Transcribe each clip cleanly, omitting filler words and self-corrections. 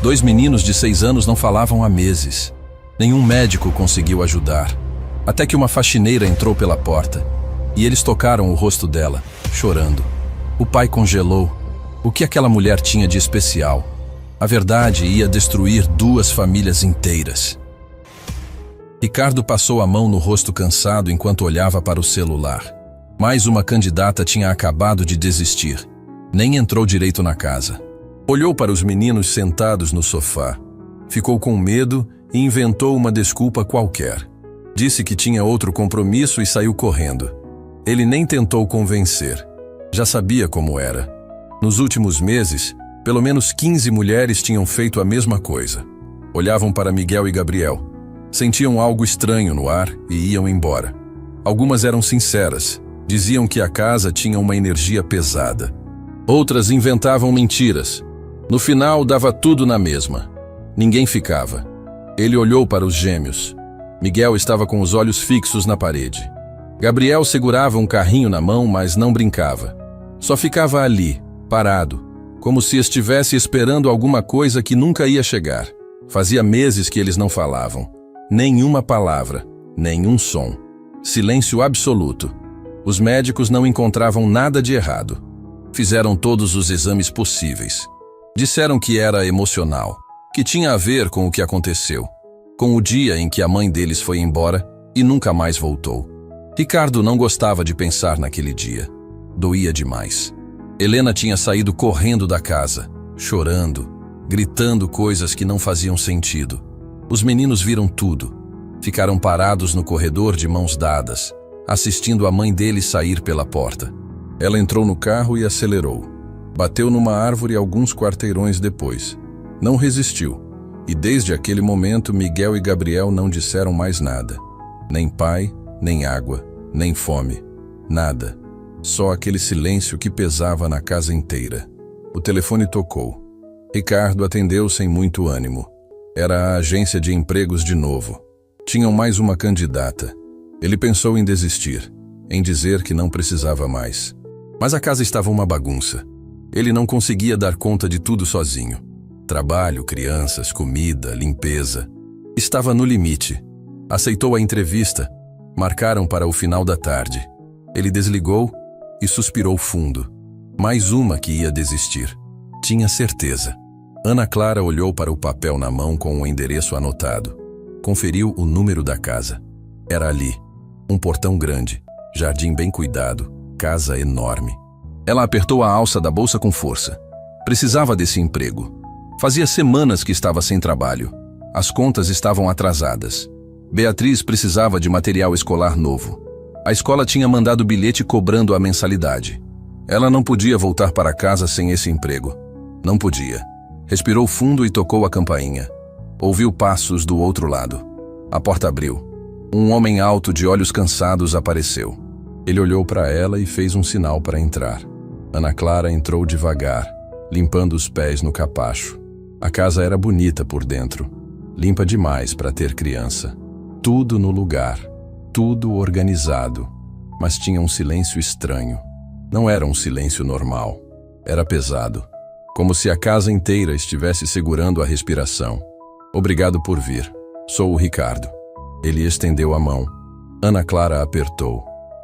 2 meninos de 6 anos não falavam há meses. Nenhum médico conseguiu ajudar. Até que uma faxineira entrou pela porta e eles tocaram o rosto dela, chorando. O pai congelou. O que aquela mulher tinha de especial? A verdade ia destruir 2 famílias inteiras. Ricardo passou a mão no rosto cansado enquanto olhava para o celular. Mais uma candidata tinha acabado de desistir. Nem entrou direito na casa. Olhou para os meninos sentados no sofá. Ficou com medo e inventou uma desculpa qualquer. Disse que tinha outro compromisso e saiu correndo. Ele nem tentou convencer. Já sabia como era. Nos últimos meses, pelo menos 15 mulheres tinham feito a mesma coisa. Olhavam para Miguel e Gabriel. Sentiam algo estranho no ar e iam embora. Algumas eram sinceras. Diziam que a casa tinha uma energia pesada. Outras inventavam mentiras. No final, dava tudo na mesma. Ninguém ficava. Ele olhou para os gêmeos. Miguel estava com os olhos fixos na parede. Gabriel segurava um carrinho na mão, mas não brincava. Só ficava ali, parado, como se estivesse esperando alguma coisa que nunca ia chegar. Fazia meses que eles não falavam. Nenhuma palavra, nenhum som. Silêncio absoluto. Os médicos não encontravam nada de errado. Fizeram todos os exames possíveis. Disseram que era emocional, que tinha a ver com o que aconteceu, com o dia em que a mãe deles foi embora e nunca mais voltou. Ricardo não gostava de pensar naquele dia. Doía demais. Helena tinha saído correndo da casa, chorando, gritando coisas que não faziam sentido. Os meninos viram tudo. Ficaram parados no corredor de mãos dadas, assistindo a mãe deles sair pela porta. Ela entrou no carro e acelerou. Bateu numa árvore alguns quarteirões depois. Não resistiu. E desde aquele momento, Miguel e Gabriel não disseram mais nada. Nem pai, nem água, nem fome. Nada. Só aquele silêncio que pesava na casa inteira. O telefone tocou. Ricardo atendeu sem muito ânimo. Era a agência de empregos de novo. Tinham mais uma candidata. Ele pensou em desistir, em dizer que não precisava mais. Mas a casa estava uma bagunça. Ele não conseguia dar conta de tudo sozinho. Trabalho, crianças, comida, limpeza. Estava no limite. Aceitou a entrevista. Marcaram para o final da tarde. Ele desligou e suspirou fundo. Mais uma que ia desistir. Tinha certeza. Ana Clara olhou para o papel na mão com o endereço anotado. Conferiu o número da casa. Era ali. Um portão grande, jardim bem cuidado, casa enorme. Ela apertou a alça da bolsa com força. Precisava desse emprego. Fazia semanas que estava sem trabalho. As contas estavam atrasadas. Beatriz precisava de material escolar novo. A escola tinha mandado bilhete cobrando a mensalidade. Ela não podia voltar para casa sem esse emprego. Não podia. Respirou fundo e tocou a campainha. Ouviu passos do outro lado. A porta abriu. Um homem alto de olhos cansados apareceu. Ele olhou para ela e fez um sinal para entrar. Ana Clara entrou devagar, limpando os pés no capacho. A casa era bonita por dentro. Limpa demais para ter criança. Tudo no lugar. Tudo organizado. Mas tinha um silêncio estranho. Não era um silêncio normal. Era pesado. Como se a casa inteira estivesse segurando a respiração. Obrigado por vir. Sou o Ricardo. Ele estendeu a mão. Ana Clara apertou.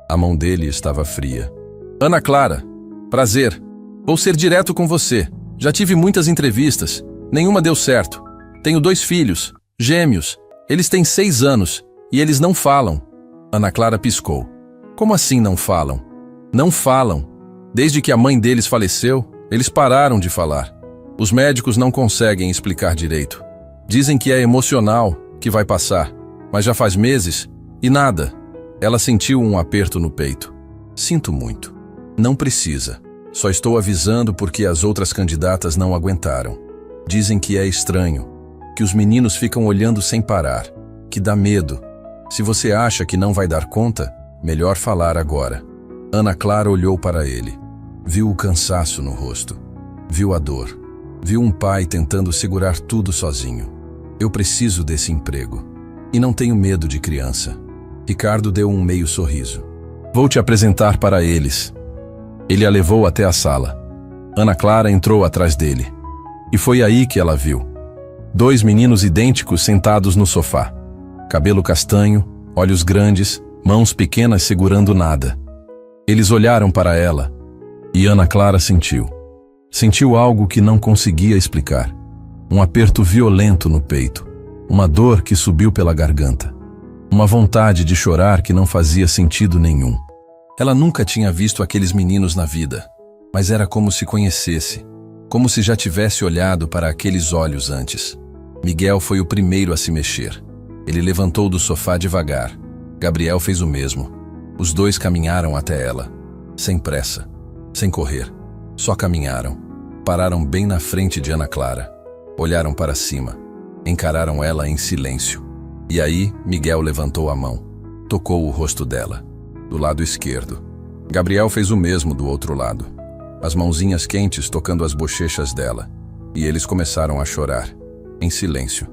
A mão dele estava fria. Ana Clara, prazer. Vou ser direto com você. Já tive muitas entrevistas. Nenhuma deu certo. Tenho 2 filhos, gêmeos. Eles têm 6 anos e eles não falam. Ana Clara piscou. Como assim não falam? Não falam. Desde que a mãe deles faleceu, eles pararam de falar. Os médicos não conseguem explicar direito. Dizem que é emocional, que vai passar. Mas já faz meses e nada. Ela sentiu um aperto no peito. Sinto muito. Não precisa. Só estou avisando porque as outras candidatas não aguentaram. Dizem que é estranho, que os meninos ficam olhando sem parar, que dá medo. Se você acha que não vai dar conta, melhor falar agora. Ana Clara olhou para ele. Viu o cansaço no rosto. Viu a dor. Viu um pai tentando segurar tudo sozinho. Eu preciso desse emprego. E não tenho medo de criança. Ricardo deu um meio sorriso. Vou te apresentar para eles. Ele a levou até a sala. Ana Clara entrou atrás dele. E foi aí que ela viu. 2 meninos idênticos sentados no sofá. Cabelo castanho, olhos grandes, mãos pequenas segurando nada. Eles olharam para ela e Ana Clara sentiu. Sentiu algo que não conseguia explicar. Um aperto violento no peito. Uma dor que subiu pela garganta. Uma vontade de chorar que não fazia sentido nenhum. Ela nunca tinha visto aqueles meninos na vida, mas era como se conhecesse, como se já tivesse olhado para aqueles olhos antes. Miguel foi o primeiro a se mexer. Ele levantou do sofá devagar. Gabriel fez o mesmo. Os dois caminharam até ela, sem pressa, sem correr. Só caminharam. Pararam bem na frente de Ana Clara. Olharam para cima. Encararam ela em silêncio. E aí, Miguel levantou a mão. Tocou o rosto dela, do lado esquerdo. Gabriel fez o mesmo do outro lado. As mãozinhas quentes tocando as bochechas dela. E eles começaram a chorar, em silêncio.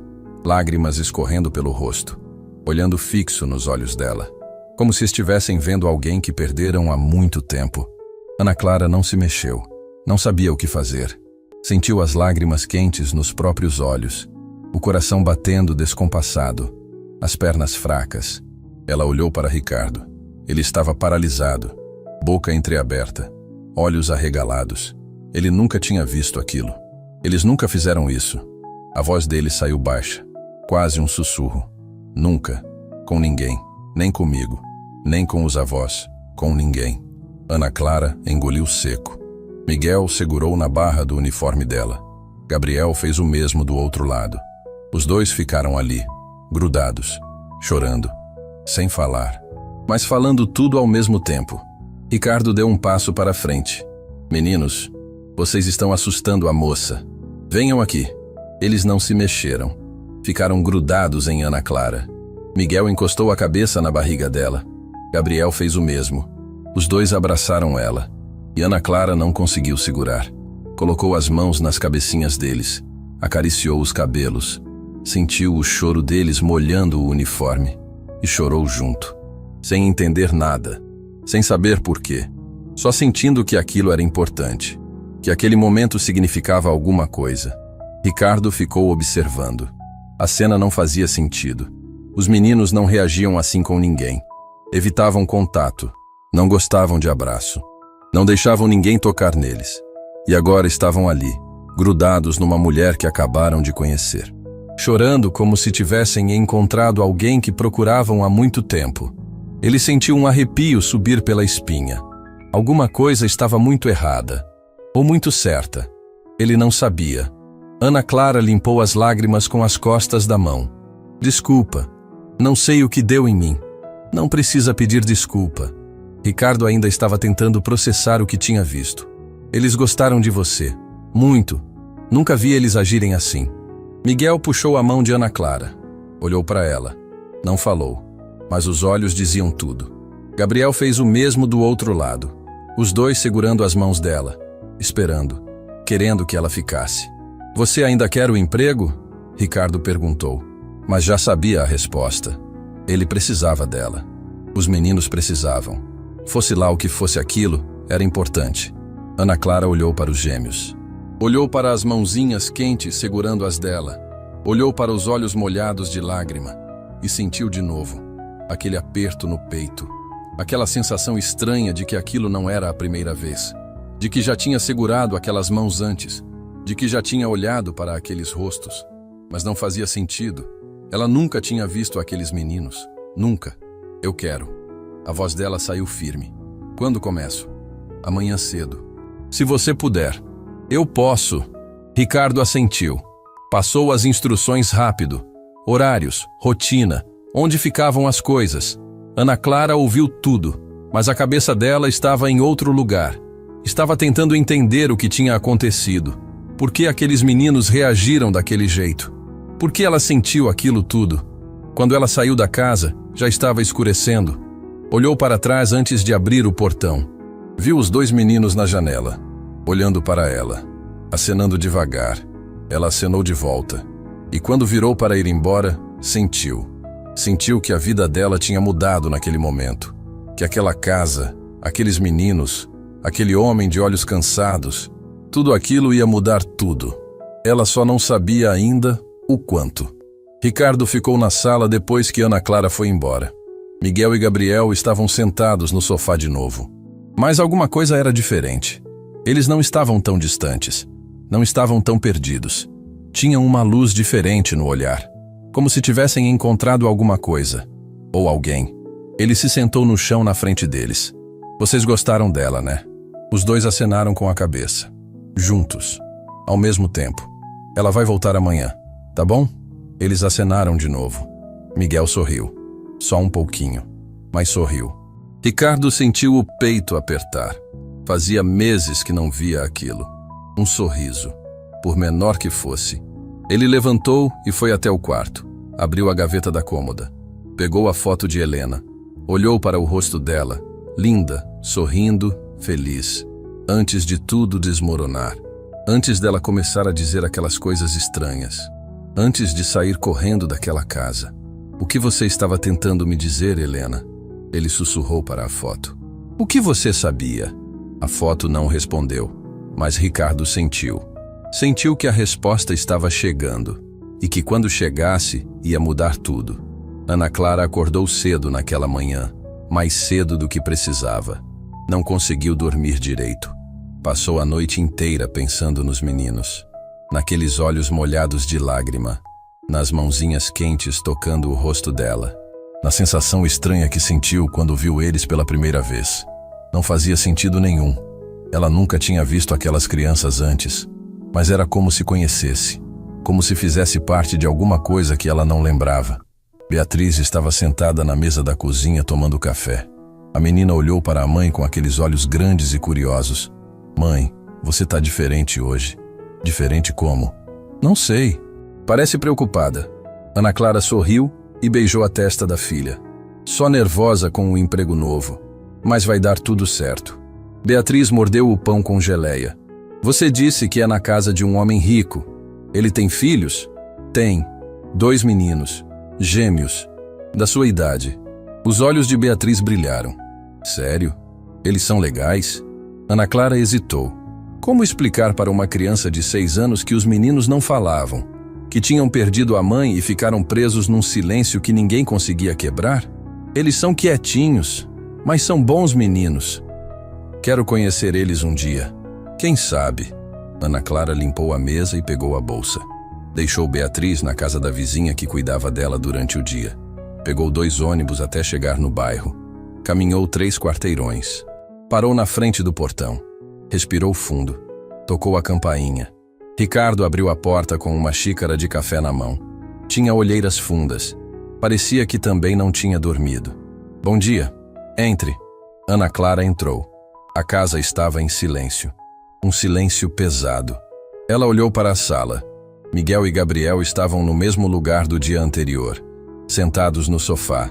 Lágrimas escorrendo pelo rosto, olhando fixo nos olhos dela, como se estivessem vendo alguém que perderam há muito tempo. Ana Clara não se mexeu, não sabia o que fazer. Sentiu as lágrimas quentes nos próprios olhos, o coração batendo descompassado, as pernas fracas. Ela olhou para Ricardo. Ele estava paralisado, boca entreaberta, olhos arregalados. Ele nunca tinha visto aquilo. Eles nunca fizeram isso. A voz dele saiu baixa, quase um sussurro. Nunca, com ninguém, nem comigo, nem com os avós, com ninguém. Ana Clara engoliu seco. Miguel segurou na barra do uniforme dela. Gabriel fez o mesmo do outro lado. Os dois ficaram ali, grudados, chorando, sem falar, mas falando tudo ao mesmo tempo. Ricardo deu um passo para frente. Meninos, vocês estão assustando a moça. Venham aqui. Eles não se mexeram. Ficaram grudados em Ana Clara. Miguel encostou a cabeça na barriga dela. Gabriel fez o mesmo. Os dois abraçaram ela. E Ana Clara não conseguiu segurar. Colocou as mãos nas cabecinhas deles. Acariciou os cabelos. Sentiu o choro deles molhando o uniforme. E chorou junto. Sem entender nada. Sem saber por quê. Só sentindo que aquilo era importante. Que aquele momento significava alguma coisa. Ricardo ficou observando. A cena não fazia sentido. Os meninos não reagiam assim com ninguém. Evitavam contato. Não gostavam de abraço. Não deixavam ninguém tocar neles. E agora estavam ali, grudados numa mulher que acabaram de conhecer. Chorando como se tivessem encontrado alguém que procuravam há muito tempo. Ele sentiu um arrepio subir pela espinha. Alguma coisa estava muito errada. Ou muito certa. Ele não sabia. Ana Clara limpou as lágrimas com as costas da mão. Desculpa. Não sei o que deu em mim. Não precisa pedir desculpa. Ricardo ainda estava tentando processar o que tinha visto. Eles gostaram de você. Muito. Nunca vi eles agirem assim. Miguel puxou a mão de Ana Clara. Olhou para ela. Não falou. Mas os olhos diziam tudo. Gabriel fez o mesmo do outro lado. Os dois segurando as mãos dela. Esperando. Querendo que ela ficasse. Você ainda quer o emprego? Ricardo perguntou. Mas já sabia a resposta. Ele precisava dela. Os meninos precisavam. Fosse lá o que fosse aquilo, era importante. Ana Clara olhou para os gêmeos. Olhou para as mãozinhas quentes segurando as dela. Olhou para os olhos molhados de lágrima. E sentiu de novo aquele aperto no peito. Aquela sensação estranha de que aquilo não era a primeira vez. De que já tinha segurado aquelas mãos antes. De que já tinha olhado para aqueles rostos. Mas não fazia sentido. Ela nunca tinha visto aqueles meninos. Nunca. Eu quero. A voz dela saiu firme. Quando começo? Amanhã cedo. Se você puder. Eu posso. Ricardo assentiu. Passou as instruções rápido. Horários, rotina, onde ficavam as coisas. Ana Clara ouviu tudo, mas a cabeça dela estava em outro lugar. Estava tentando entender o que tinha acontecido. Por que aqueles meninos reagiram daquele jeito? Por que ela sentiu aquilo tudo? Quando ela saiu da casa, já estava escurecendo. Olhou para trás antes de abrir o portão. Viu os dois meninos na janela, olhando para ela, acenando devagar. Ela acenou de volta. E quando virou para ir embora, sentiu. Sentiu que a vida dela tinha mudado naquele momento. Que aquela casa, aqueles meninos, aquele homem de olhos cansados, tudo aquilo ia mudar tudo. Ela só não sabia ainda O quanto. Ricardo ficou na sala depois que Ana Clara foi embora. Miguel e Gabriel estavam sentados no sofá de novo. Mas alguma coisa era diferente. Eles não estavam tão distantes. Não estavam tão perdidos. Tinham uma luz diferente no olhar. Como se tivessem encontrado alguma coisa. Ou alguém. Ele se sentou no chão na frente deles. Vocês gostaram dela, né? Os dois acenaram com a cabeça. Juntos. Ao mesmo tempo. Ela vai voltar amanhã, tá bom? Eles acenaram de novo. Miguel sorriu. Só um pouquinho. Mas sorriu. Ricardo sentiu o peito apertar. Fazia meses que não via aquilo. Um sorriso. Por menor que fosse. Ele levantou e foi até o quarto. Abriu a gaveta da cômoda. Pegou a foto de Helena. Olhou para o rosto dela. Linda, sorrindo, feliz. Antes de tudo desmoronar. Antes dela começar a dizer aquelas coisas estranhas. Antes de sair correndo daquela casa. O que você estava tentando me dizer, Helena? Ele sussurrou para a foto. O que você sabia? A foto não respondeu, mas Ricardo sentiu. Sentiu que a resposta estava chegando, e que quando chegasse, ia mudar tudo. Ana Clara acordou cedo naquela manhã, mais cedo do que precisava. Não conseguiu dormir direito. Passou a noite inteira pensando nos meninos, naqueles olhos molhados de lágrima, nas mãozinhas quentes tocando o rosto dela, na sensação estranha que sentiu quando viu eles pela primeira vez. Não fazia sentido nenhum. Ela nunca tinha visto aquelas crianças antes, mas era como se conhecesse, como se fizesse parte de alguma coisa que ela não lembrava. Beatriz estava sentada na mesa da cozinha tomando café. A menina olhou para a mãe com aqueles olhos grandes e curiosos. Mãe, você tá diferente hoje. Diferente como? Não sei. Parece preocupada. Ana Clara sorriu e beijou a testa da filha. Só nervosa com o emprego novo. Mas vai dar tudo certo. Beatriz mordeu o pão com geleia. Você disse que é na casa de um homem rico. Ele tem filhos? Tem. 2 meninos. Gêmeos. Da sua idade. Os olhos de Beatriz brilharam. Sério? Eles são legais? Ana Clara hesitou. Como explicar para uma criança de 6 anos que os meninos não falavam, que tinham perdido a mãe e ficaram presos num silêncio que ninguém conseguia quebrar? Eles são quietinhos, mas são bons meninos. Quero conhecer eles um dia. Quem sabe? Ana Clara limpou a mesa e pegou a bolsa. Deixou Beatriz na casa da vizinha que cuidava dela durante o dia. Pegou 2 ônibus até chegar no bairro. Caminhou 3 quarteirões. Parou na frente do portão. Respirou fundo. Tocou a campainha. Ricardo abriu a porta com uma xícara de café na mão. Tinha olheiras fundas. Parecia que também não tinha dormido. Bom dia. Entre. Ana Clara entrou. A casa estava em silêncio. Um silêncio pesado. Ela olhou para a sala. Miguel e Gabriel estavam no mesmo lugar do dia anterior, sentados no sofá.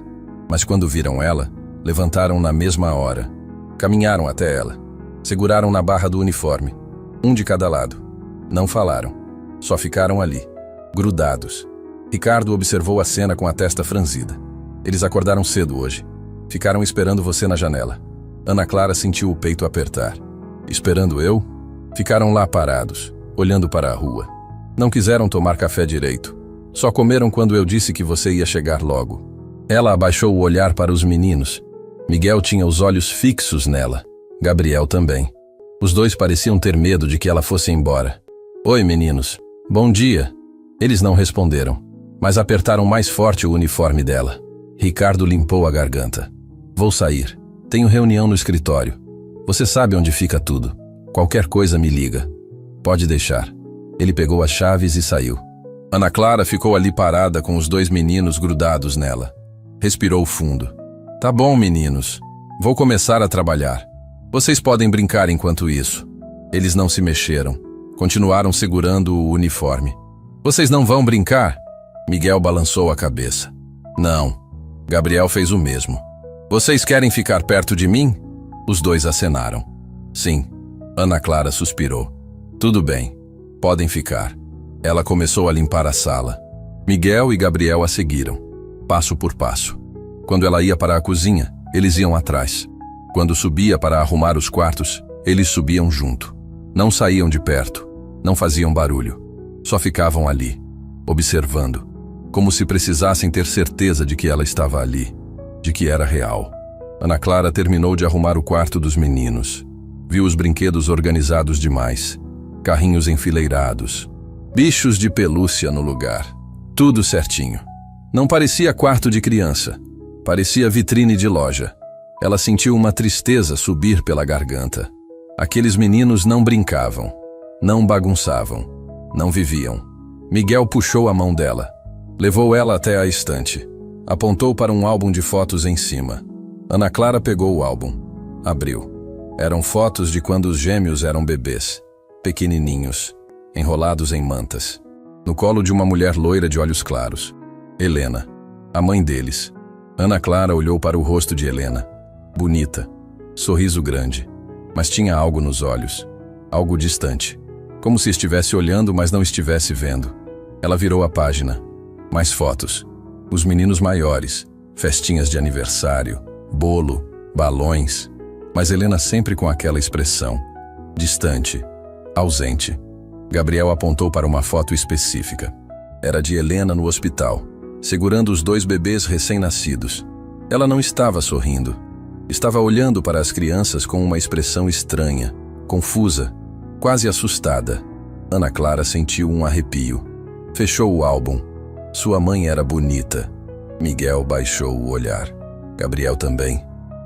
Mas quando viram ela, levantaram na mesma hora. Caminharam até ela. Seguraram na barra do uniforme. Um de cada lado. Não falaram. Só ficaram ali, grudados. Ricardo observou a cena com a testa franzida. Eles acordaram cedo hoje. Ficaram esperando você na janela. Ana Clara sentiu o peito apertar. Esperando eu? Ficaram lá parados, olhando para a rua. Não quiseram tomar café direito. Só comeram quando eu disse que você ia chegar logo. Ela abaixou o olhar para os meninos. Miguel tinha os olhos fixos nela. Gabriel também. Os 2 pareciam ter medo de que ela fosse embora. Oi, meninos. Bom dia. Eles não responderam, mas apertaram mais forte o uniforme dela. Ricardo limpou a garganta. Vou sair. Tenho reunião no escritório. Você sabe onde fica tudo. Qualquer coisa me liga. Pode deixar. Ele pegou as chaves e saiu. Ana Clara ficou ali parada com os 2 meninos grudados nela. Respirou fundo. Tá bom, meninos. Vou começar a trabalhar. Vocês podem brincar enquanto isso. Eles não se mexeram. Continuaram segurando o uniforme. Vocês não vão brincar? Miguel balançou a cabeça. Não. Gabriel fez o mesmo. Vocês querem ficar perto de mim? Os 2 acenaram. Sim. Ana Clara suspirou. Tudo bem. Podem ficar. Ela começou a limpar a sala. Miguel e Gabriel a seguiram, passo por passo. Quando ela ia para a cozinha, eles iam atrás. Quando subia para arrumar os quartos, eles subiam junto. Não saíam de perto, não faziam barulho. Só ficavam ali. observando, como se precisassem ter certeza de que ela estava ali, de que era real. Ana Clara terminou de arrumar o quarto dos meninos. Viu os brinquedos organizados demais, carrinhos enfileirados, bichos de pelúcia no lugar. Tudo certinho. Não parecia quarto de criança, parecia vitrine de loja. Ela sentiu uma tristeza subir pela garganta. Aqueles meninos não brincavam, não bagunçavam, não viviam. Miguel puxou a mão dela, levou ela até a estante, apontou para um álbum de fotos em cima. Ana Clara pegou o álbum, abriu. Eram fotos de quando os gêmeos eram bebês, pequenininhos, enrolados em mantas, no colo de uma mulher loira de olhos claros. Helena, a mãe deles. Ana Clara olhou para o rosto de Helena. Bonita, sorriso grande, mas tinha algo nos olhos, algo distante, como se estivesse olhando, mas não estivesse vendo. Ela virou a página. Mais fotos. Os meninos maiores, festinhas de aniversário, bolo, balões. Mas Helena sempre com aquela expressão, distante, ausente. Gabriel apontou para uma foto específica. Era de Helena no hospital, segurando os 2 bebês recém-nascidos. Ela não estava sorrindo. Estava olhando para as crianças com uma expressão estranha, confusa, quase assustada. Ana Clara sentiu um arrepio. Fechou o álbum. Sua mãe era bonita. Miguel baixou o olhar. Gabriel também.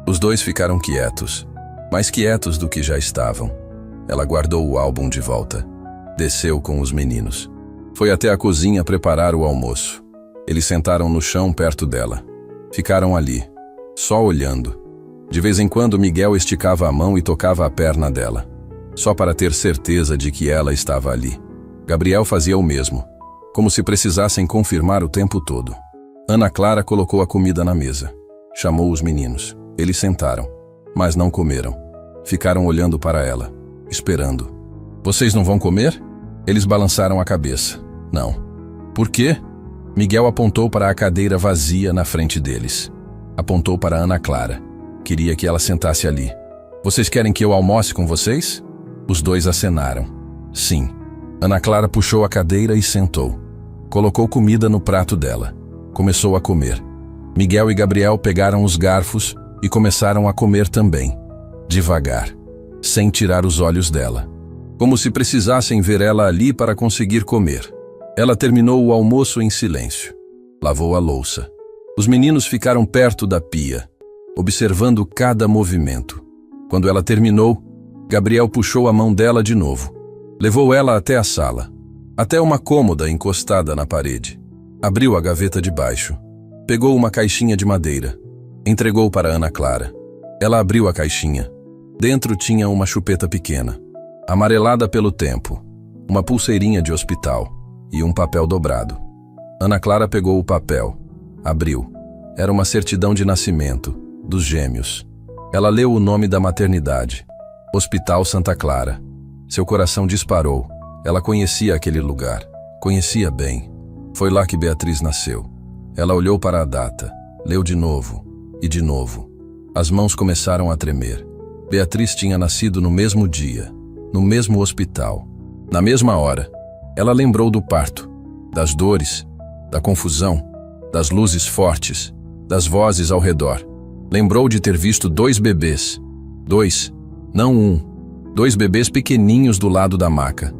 Os 2 ficaram quietos, mais quietos do que já estavam. Ela guardou o álbum de volta. Desceu com os meninos. Foi até a cozinha preparar o almoço. Eles sentaram no chão perto dela. Ficaram ali, só olhando. De vez em quando Miguel esticava a mão e tocava a perna dela, só para ter certeza de que ela estava ali. Gabriel fazia o mesmo, como se precisassem confirmar o tempo todo. Ana Clara colocou a comida na mesa. Chamou os meninos. Eles sentaram, mas não comeram. Ficaram olhando para ela, esperando. Vocês não vão comer? Eles balançaram a cabeça. Não. Por quê? Miguel apontou para a cadeira vazia na frente deles. Apontou para Ana Clara. Queria que ela sentasse ali. Vocês querem que eu almoce com vocês? Os 2 acenaram. Sim. Ana Clara puxou a cadeira e sentou. Colocou comida no prato dela. Começou a comer. Miguel e Gabriel pegaram os garfos e começaram a comer também. Devagar, sem tirar os olhos dela. Como se precisassem ver ela ali para conseguir comer. Ela terminou o almoço em silêncio. Lavou a louça. Os meninos ficaram perto da pia, observando cada movimento. Quando ela terminou, Gabriel puxou a mão dela de novo. Levou ela até a sala, até uma cômoda encostada na parede. Abriu a gaveta de baixo. Pegou uma caixinha de madeira. Entregou para Ana Clara. Ela abriu a caixinha. Dentro tinha uma chupeta pequena, amarelada pelo tempo, uma pulseirinha de hospital e um papel dobrado. Ana Clara pegou o papel. Abriu. Era uma certidão de nascimento, dos gêmeos. Ela leu o nome da maternidade. Hospital Santa Clara. Seu coração disparou. Ela conhecia aquele lugar. Conhecia bem. Foi lá que Beatriz nasceu. Ela olhou para a data. Leu de novo. E de novo. As mãos começaram a tremer. Beatriz tinha nascido no mesmo dia, no mesmo hospital, na mesma hora. Ela lembrou do parto, das dores, da confusão, das luzes fortes, das vozes ao redor. Lembrou de ter visto 2 bebês. 2, não 1. 2 bebês pequeninhos do lado da maca.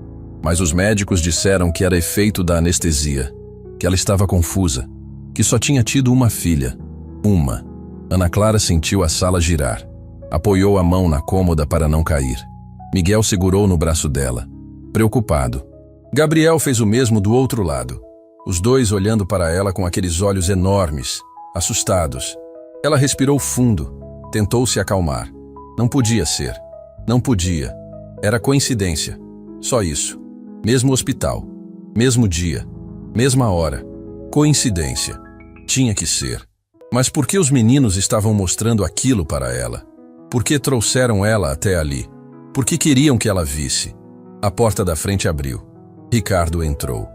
Mas os médicos disseram que era efeito da anestesia, que ela estava confusa, que só tinha tido uma filha. Uma. Ana Clara sentiu a sala girar. Apoiou a mão na cômoda para não cair. Miguel segurou no braço dela, preocupado. Gabriel fez o mesmo do outro lado. Os 2 olhando para ela com aqueles olhos enormes, assustados. Ela respirou fundo, tentou se acalmar. Não podia ser. Não podia. Era coincidência. Só isso. Mesmo hospital. Mesmo dia. Mesma hora. Coincidência. Tinha que ser. Mas por que os meninos estavam mostrando aquilo para ela? Por que trouxeram ela até ali? Por que queriam que ela visse? A porta da frente abriu. Ricardo entrou.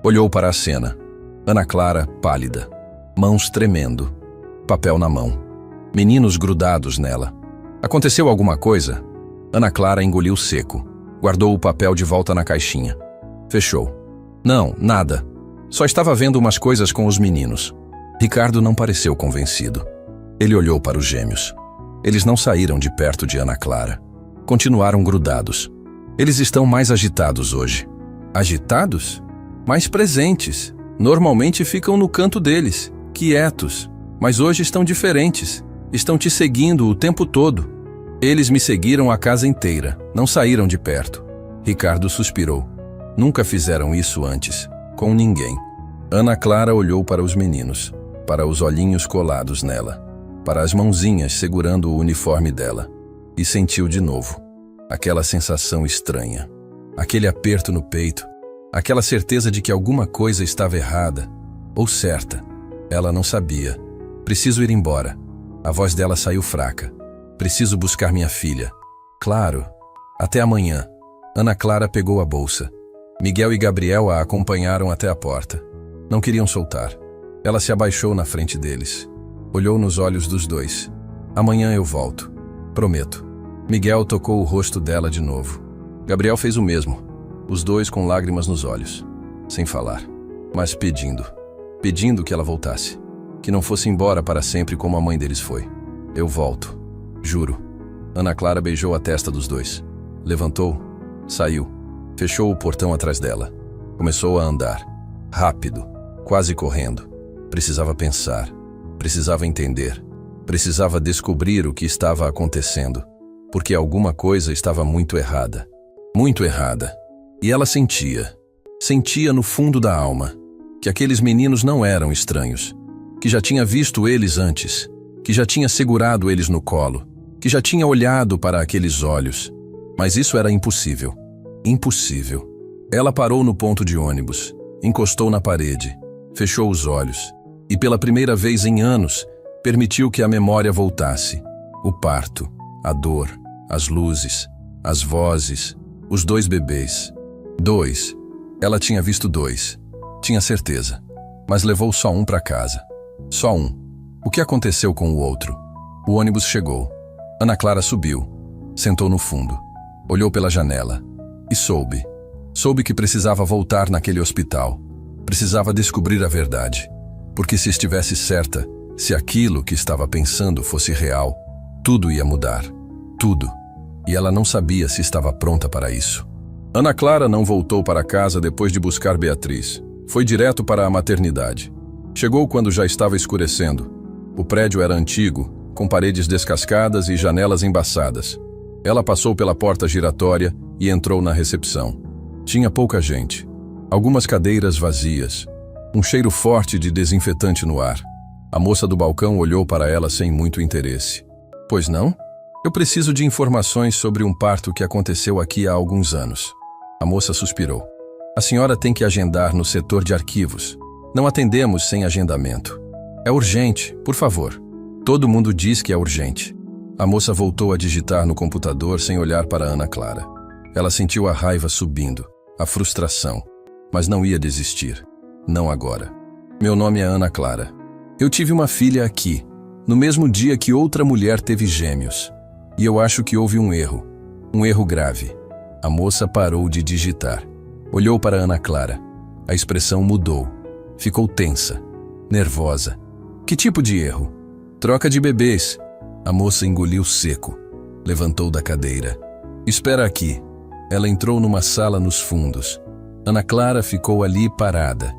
Olhou para a cena. Ana Clara, pálida. Mãos tremendo. Papel na mão. Meninos grudados nela. Aconteceu alguma coisa? Ana Clara engoliu seco. Guardou o papel de volta na caixinha. Fechou. Não, nada. Só estava vendo umas coisas com os meninos. Ricardo não pareceu convencido. Ele olhou para os gêmeos. Eles não saíram de perto de Ana Clara. Continuaram grudados. Eles estão mais agitados hoje. Agitados? Mais presentes. Normalmente ficam no canto deles, quietos. Mas hoje estão diferentes. Estão te seguindo o tempo todo. Eles me seguiram a casa inteira. Não saíram de perto. Ricardo suspirou. Nunca fizeram isso antes. Com ninguém. Ana Clara olhou para os meninos. Para os olhinhos colados nela. Para as mãozinhas segurando o uniforme dela. E sentiu de novo. Aquela sensação estranha. Aquele aperto no peito. Aquela certeza de que alguma coisa estava errada. Ou certa. Ela não sabia. Preciso ir embora. A voz dela saiu fraca. Preciso buscar minha filha. Claro. Até amanhã. Ana Clara pegou a bolsa. Miguel e Gabriel a acompanharam até a porta. Não queriam soltar. Ela se abaixou na frente deles. Olhou nos olhos dos dois. Amanhã eu volto. Prometo. Miguel tocou o rosto dela de novo. Gabriel fez o mesmo. Os dois com lágrimas nos olhos. Sem falar. Mas pedindo. Pedindo que ela voltasse. Que não fosse embora para sempre como a mãe deles foi. Eu volto. Juro. Ana Clara beijou a testa dos dois. Levantou. Saiu. Fechou o portão atrás dela. Começou a andar. Rápido. Quase correndo. Precisava pensar. Precisava entender. Precisava descobrir o que estava acontecendo. Porque alguma coisa estava muito errada. Muito errada. E ela sentia. Sentia no fundo da alma. Que aqueles meninos não eram estranhos. Que já tinha visto eles antes. Que já tinha segurado eles no colo. Que já tinha olhado para aqueles olhos. Mas isso era impossível. Impossível. Ela parou no ponto de ônibus. Encostou na parede. Fechou os olhos. E pela primeira vez em anos, permitiu que a memória voltasse. O parto, a dor, as luzes, as vozes, os dois bebês. 2. Ela tinha visto 2. Tinha certeza. Mas levou só um para casa. Só um. O que aconteceu com o outro? O ônibus chegou. Ana Clara subiu. Sentou no fundo. Olhou pela janela. E soube. Soube que precisava voltar naquele hospital. Precisava descobrir a verdade. Porque se estivesse certa, se aquilo que estava pensando fosse real, tudo ia mudar. Tudo. E ela não sabia se estava pronta para isso. Ana Clara não voltou para casa depois de buscar Beatriz. Foi direto para a maternidade. Chegou quando já estava escurecendo. O prédio era antigo, com paredes descascadas e janelas embaçadas. Ela passou pela porta giratória e entrou na recepção. Tinha pouca gente. Algumas cadeiras vazias. Um cheiro forte de desinfetante no ar. A moça do balcão olhou para ela sem muito interesse. Pois não? Eu preciso de informações sobre um parto que aconteceu aqui há alguns anos. A moça suspirou. A senhora tem que agendar no setor de arquivos. Não atendemos sem agendamento. É urgente, por favor. Todo mundo diz que é urgente. A moça voltou a digitar no computador sem olhar para Ana Clara. Ela sentiu a raiva subindo, a frustração, mas não ia desistir. Não agora. Meu nome é Ana Clara. Eu tive uma filha aqui, no mesmo dia que outra mulher teve gêmeos. E eu acho que houve um erro grave. A moça parou de digitar. Olhou para Ana Clara. A expressão mudou. Ficou tensa, nervosa. Que tipo de erro? Troca de bebês. A moça engoliu seco. Levantou da cadeira. Espera aqui. Ela entrou numa sala nos fundos. Ana Clara ficou ali parada.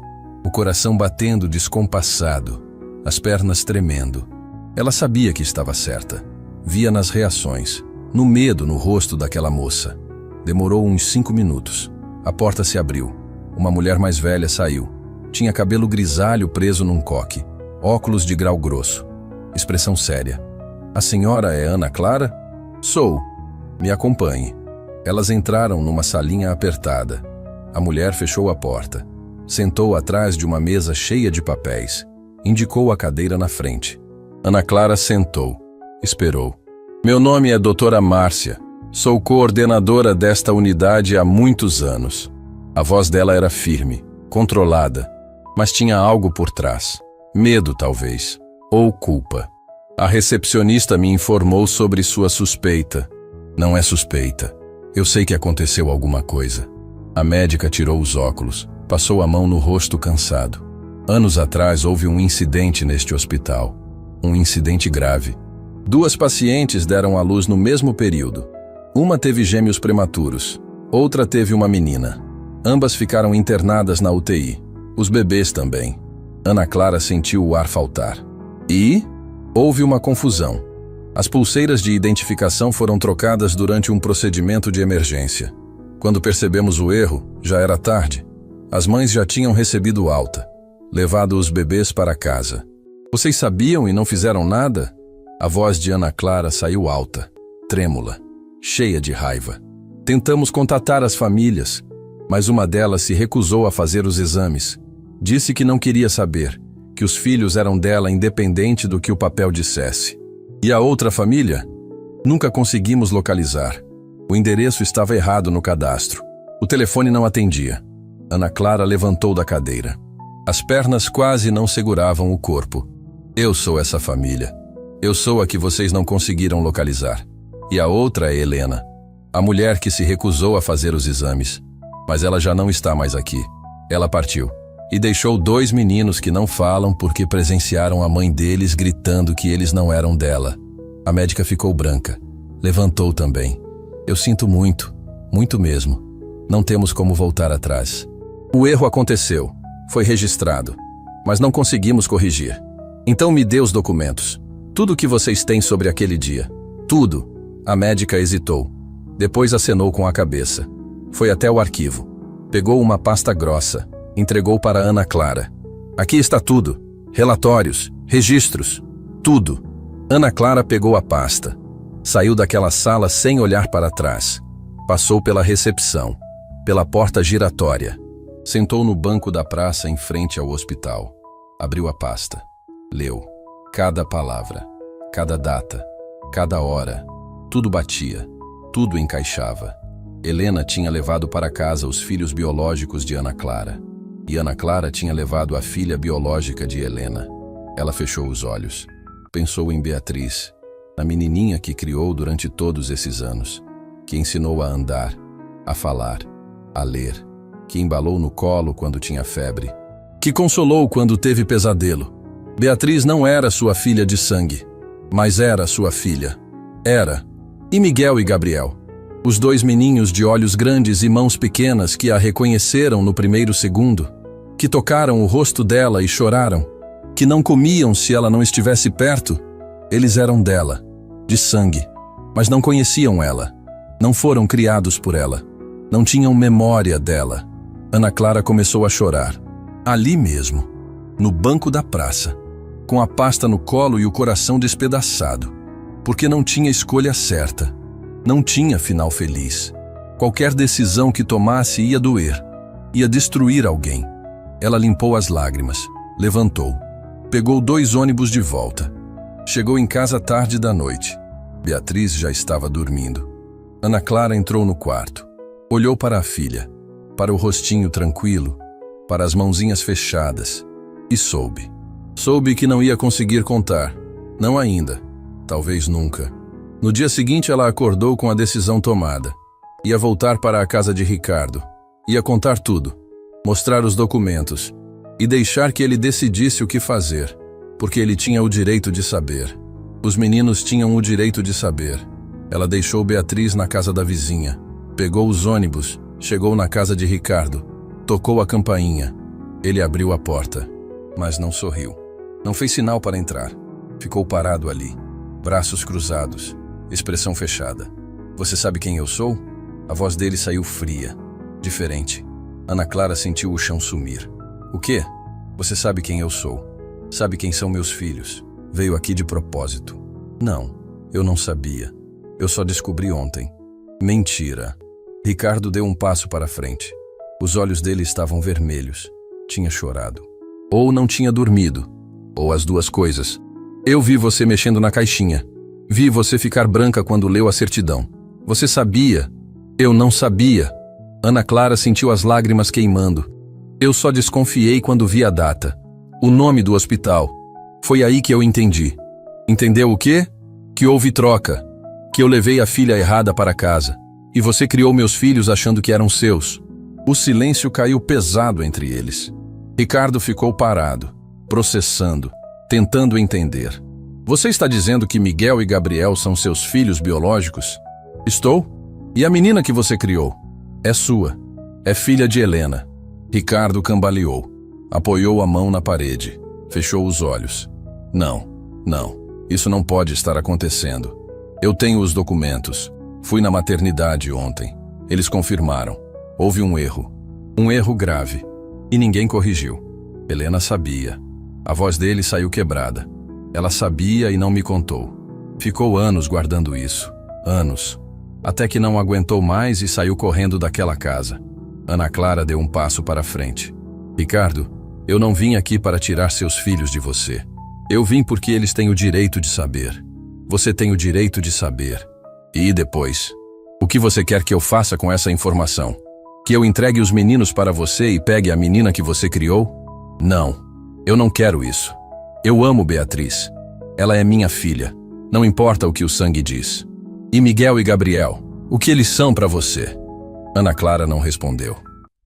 O coração batendo descompassado. As pernas tremendo. Ela sabia que estava certa. Via nas reações. No medo no rosto daquela moça. Demorou uns 5 minutos. A porta se abriu. Uma mulher mais velha saiu. Tinha cabelo grisalho preso num coque. Óculos de grau grosso. Expressão séria. A senhora é Ana Clara? Sou. Me acompanhe. Elas entraram numa salinha apertada. A mulher fechou a porta. Sentou atrás de uma mesa cheia de papéis. Indicou a cadeira na frente. Ana Clara sentou. Esperou. Meu nome é doutora Márcia. Sou coordenadora desta unidade há muitos anos. A voz dela era firme, controlada, mas tinha algo por trás. Medo, talvez. Ou culpa. A recepcionista me informou sobre sua suspeita. Não é suspeita. Eu sei que aconteceu alguma coisa. A médica tirou os óculos. Passou a mão no rosto cansado. Anos atrás houve um incidente neste hospital. Um incidente grave. 2 pacientes deram à luz no mesmo período. Uma teve gêmeos prematuros. Outra teve uma menina. Ambas ficaram internadas na UTI. Os bebês também. Ana Clara sentiu o ar faltar. E houve uma confusão. As pulseiras de identificação foram trocadas durante um procedimento de emergência. Quando percebemos o erro, já era tarde. As mães já tinham recebido alta, levado os bebês para casa. Vocês sabiam e não fizeram nada? A voz de Ana Clara saiu alta, trêmula, cheia de raiva. Tentamos contatar as famílias, mas uma delas se recusou a fazer os exames. Disse que não queria saber, que os filhos eram dela independente do que o papel dissesse. E a outra família? Nunca conseguimos localizar. O endereço estava errado no cadastro. O telefone não atendia. Ana Clara levantou da cadeira. As pernas quase não seguravam o corpo. Eu sou essa família. Eu sou a que vocês não conseguiram localizar. E a outra é Helena, a mulher que se recusou a fazer os exames. Mas ela já não está mais aqui. Ela partiu. E deixou 2 meninos que não falam porque presenciaram a mãe deles gritando que eles não eram dela. A médica ficou branca. Levantou também. Eu sinto muito, muito mesmo. Não temos como voltar atrás. O erro aconteceu. Foi registrado. Mas não conseguimos corrigir. Então me dê os documentos. Tudo o que vocês têm sobre aquele dia. Tudo. A médica hesitou. Depois acenou com a cabeça. Foi até o arquivo. Pegou uma pasta grossa. Entregou para Ana Clara. Aqui está tudo. Relatórios, registros, tudo. Ana Clara pegou a pasta. Saiu daquela sala sem olhar para trás. Passou pela recepção, pela porta giratória. Sentou no banco da praça em frente ao hospital. Abriu a pasta. Leu. Cada palavra, cada data, cada hora. Tudo batia, tudo encaixava. Helena tinha levado para casa os filhos biológicos de Ana Clara. E Ana Clara tinha levado a filha biológica de Helena. Ela fechou os olhos. Pensou em Beatriz, a menininha que criou durante todos esses anos, que ensinou a andar, a falar, a ler, que embalou no colo quando tinha febre, que consolou quando teve pesadelo. Beatriz não era sua filha de sangue, mas era sua filha. Era. E Miguel e Gabriel, os 2 menininhos de olhos grandes e mãos pequenas que a reconheceram no primeiro segundo, que tocaram o rosto dela e choraram, que não comiam se ela não estivesse perto. Eles eram dela, de sangue, mas não conheciam ela, não foram criados por ela, não tinham memória dela. Ana Clara começou a chorar, ali mesmo, no banco da praça, com a pasta no colo e o coração despedaçado, porque não tinha escolha certa, não tinha final feliz. Qualquer decisão que tomasse ia doer, ia destruir alguém. Ela limpou as lágrimas, levantou, pegou 2 ônibus de volta. Chegou em casa tarde da noite. Beatriz já estava dormindo. Ana Clara entrou no quarto. Olhou para a filha, para o rostinho tranquilo, para as mãozinhas fechadas, e soube. Soube que não ia conseguir contar. Não ainda. Talvez nunca. No dia seguinte ela acordou com a decisão tomada. Ia voltar para a casa de Ricardo. Ia contar tudo. Mostrar os documentos e deixar que ele decidisse o que fazer, porque ele tinha o direito de saber. Os meninos tinham o direito de saber. Ela deixou Beatriz na casa da vizinha, pegou os ônibus, chegou na casa de Ricardo, tocou a campainha. Ele abriu a porta, mas não sorriu. Não fez sinal para entrar. Ficou parado ali, braços cruzados, expressão fechada. Você sabe quem eu sou? A voz dele saiu fria, diferente. Ana Clara sentiu o chão sumir. O quê? Você sabe quem eu sou. Sabe quem são meus filhos. Veio aqui de propósito. Não, eu não sabia. Eu só descobri ontem. Mentira. Ricardo deu um passo para frente. Os olhos dele estavam vermelhos. Tinha chorado. Ou não tinha dormido. Ou as 2 coisas. Eu vi você mexendo na caixinha. Vi você ficar branca quando leu a certidão. Você sabia. Eu não sabia. Ana Clara sentiu as lágrimas queimando. Eu só desconfiei quando vi a data. O nome do hospital. Foi aí que eu entendi. Entendeu o quê? Que houve troca. Que eu levei a filha errada para casa. E você criou meus filhos achando que eram seus. O silêncio caiu pesado entre eles. Ricardo ficou parado, processando, tentando entender. Você está dizendo que Miguel e Gabriel são seus filhos biológicos? Estou. E a menina que você criou? É sua. É filha de Helena. Ricardo cambaleou. Apoiou a mão na parede. Fechou os olhos. Não. Isso não pode estar acontecendo. Eu tenho os documentos. Fui na maternidade ontem. Eles confirmaram. Houve um erro. Um erro grave. E ninguém corrigiu. Helena sabia. A voz dele saiu quebrada. Ela sabia e não me contou. Ficou anos guardando isso. Anos. Até que não aguentou mais e saiu correndo daquela casa. Ana Clara deu um passo para frente. Ricardo, eu não vim aqui para tirar seus filhos de você. Eu vim porque eles têm o direito de saber. Você tem o direito de saber. E depois? O que você quer que eu faça com essa informação? Que eu entregue os meninos para você e pegue a menina que você criou? Não, eu não quero isso. Eu amo Beatriz. Ela é minha filha. Não importa o que o sangue diz. E Miguel e Gabriel, o que eles são para você? Ana Clara não respondeu,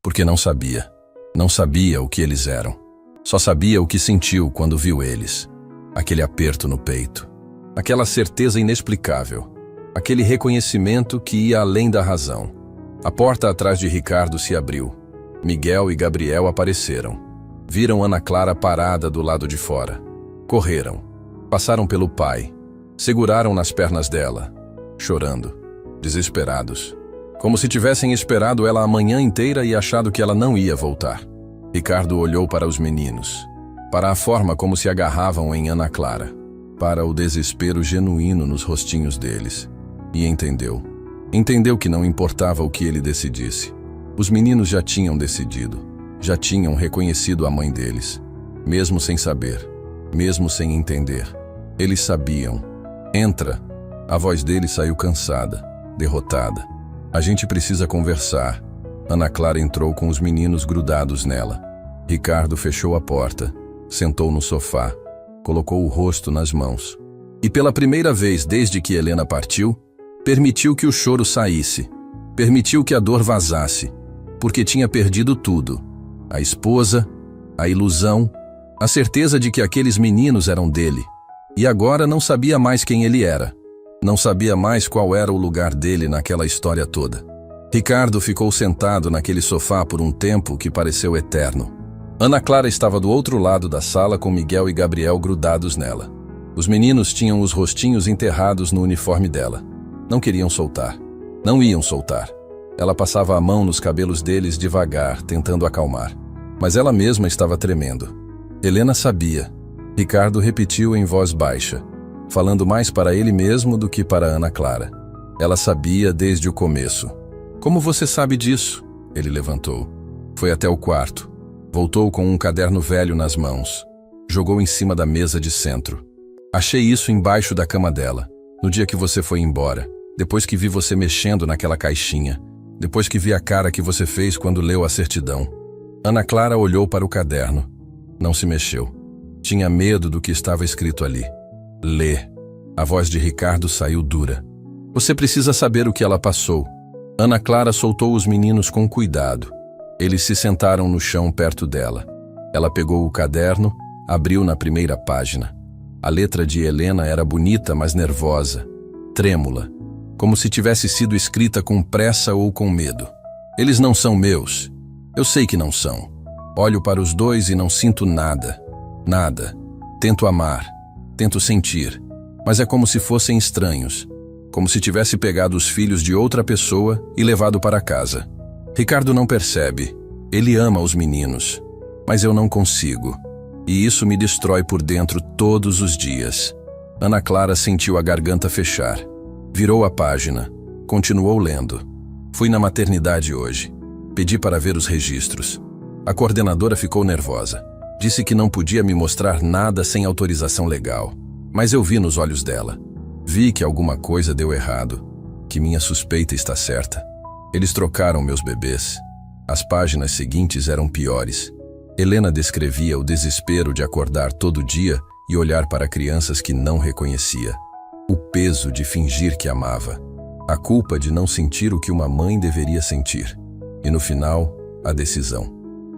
porque não sabia. Não sabia o que eles eram. Só sabia o que sentiu quando viu eles. Aquele aperto no peito. Aquela certeza inexplicável. Aquele reconhecimento que ia além da razão. A porta atrás de Ricardo se abriu. Miguel e Gabriel apareceram. Viram Ana Clara parada do lado de fora. Correram. Passaram pelo pai. Seguraram nas pernas dela. Chorando. Desesperados. Como se tivessem esperado ela a manhã inteira e achado que ela não ia voltar. Ricardo olhou para os meninos. Para a forma como se agarravam em Ana Clara. Para o desespero genuíno nos rostinhos deles. E entendeu. Entendeu que não importava o que ele decidisse. Os meninos já tinham decidido. Já tinham reconhecido a mãe deles. Mesmo sem saber. Mesmo sem entender. Eles sabiam. Entra. A voz dele saiu cansada. Derrotada. A gente precisa conversar. Ana Clara entrou com os meninos grudados nela. Ricardo fechou a porta. Sentou no sofá. Colocou o rosto nas mãos. E pela primeira vez desde que Helena partiu, permitiu que o choro saísse. Permitiu que a dor vazasse. Porque tinha perdido tudo. A esposa, a ilusão, a certeza de que aqueles meninos eram dele. E agora não sabia mais quem ele era. Não sabia mais qual era o lugar dele naquela história toda. Ricardo ficou sentado naquele sofá por um tempo que pareceu eterno. Ana Clara estava do outro lado da sala com Miguel e Gabriel grudados nela. Os meninos tinham os rostinhos enterrados no uniforme dela. Não queriam soltar. Não iam soltar. Ela passava a mão nos cabelos deles devagar, tentando acalmar. Mas ela mesma estava tremendo. Helena sabia. Ricardo repetiu em voz baixa, falando mais para ele mesmo do que para Ana Clara. Ela sabia desde o começo. Como você sabe disso? Ele levantou. Foi até o quarto. Voltou com um caderno velho nas mãos. Jogou em cima da mesa de centro. Achei isso embaixo da cama dela, no dia que você foi embora. Depois que vi você mexendo naquela caixinha. Depois que vi a cara que você fez quando leu a certidão. Ana Clara olhou para o caderno. Não se mexeu. Tinha medo do que estava escrito ali. Lê. A voz de Ricardo saiu dura. Você precisa saber o que ela passou. Ana Clara soltou os meninos com cuidado. Eles se sentaram no chão perto dela. Ela pegou o caderno, abriu na primeira página. A letra de Helena era bonita, mas nervosa. Trêmula. Como se tivesse sido escrita com pressa ou com medo. Eles não são meus. Eu sei que não são. Olho para os dois e não sinto nada. Nada. Tento amar. Tento sentir. Mas é como se fossem estranhos. Como se tivesse pegado os filhos de outra pessoa e levado para casa. Ricardo não percebe. Ele ama os meninos. Mas eu não consigo. E isso me destrói por dentro todos os dias. Ana Clara sentiu a garganta fechar. Virou a página. Continuou lendo. Fui na maternidade hoje. Pedi para ver os registros. A coordenadora ficou nervosa. Disse que não podia me mostrar nada sem autorização legal. Mas eu vi nos olhos dela. Vi que alguma coisa deu errado. Que minha suspeita está certa. Eles trocaram meus bebês. As páginas seguintes eram piores. Helena descrevia o desespero de acordar todo dia e olhar para crianças que não reconhecia. O peso de fingir que amava. A culpa de não sentir o que uma mãe deveria sentir. E no final, A decisão.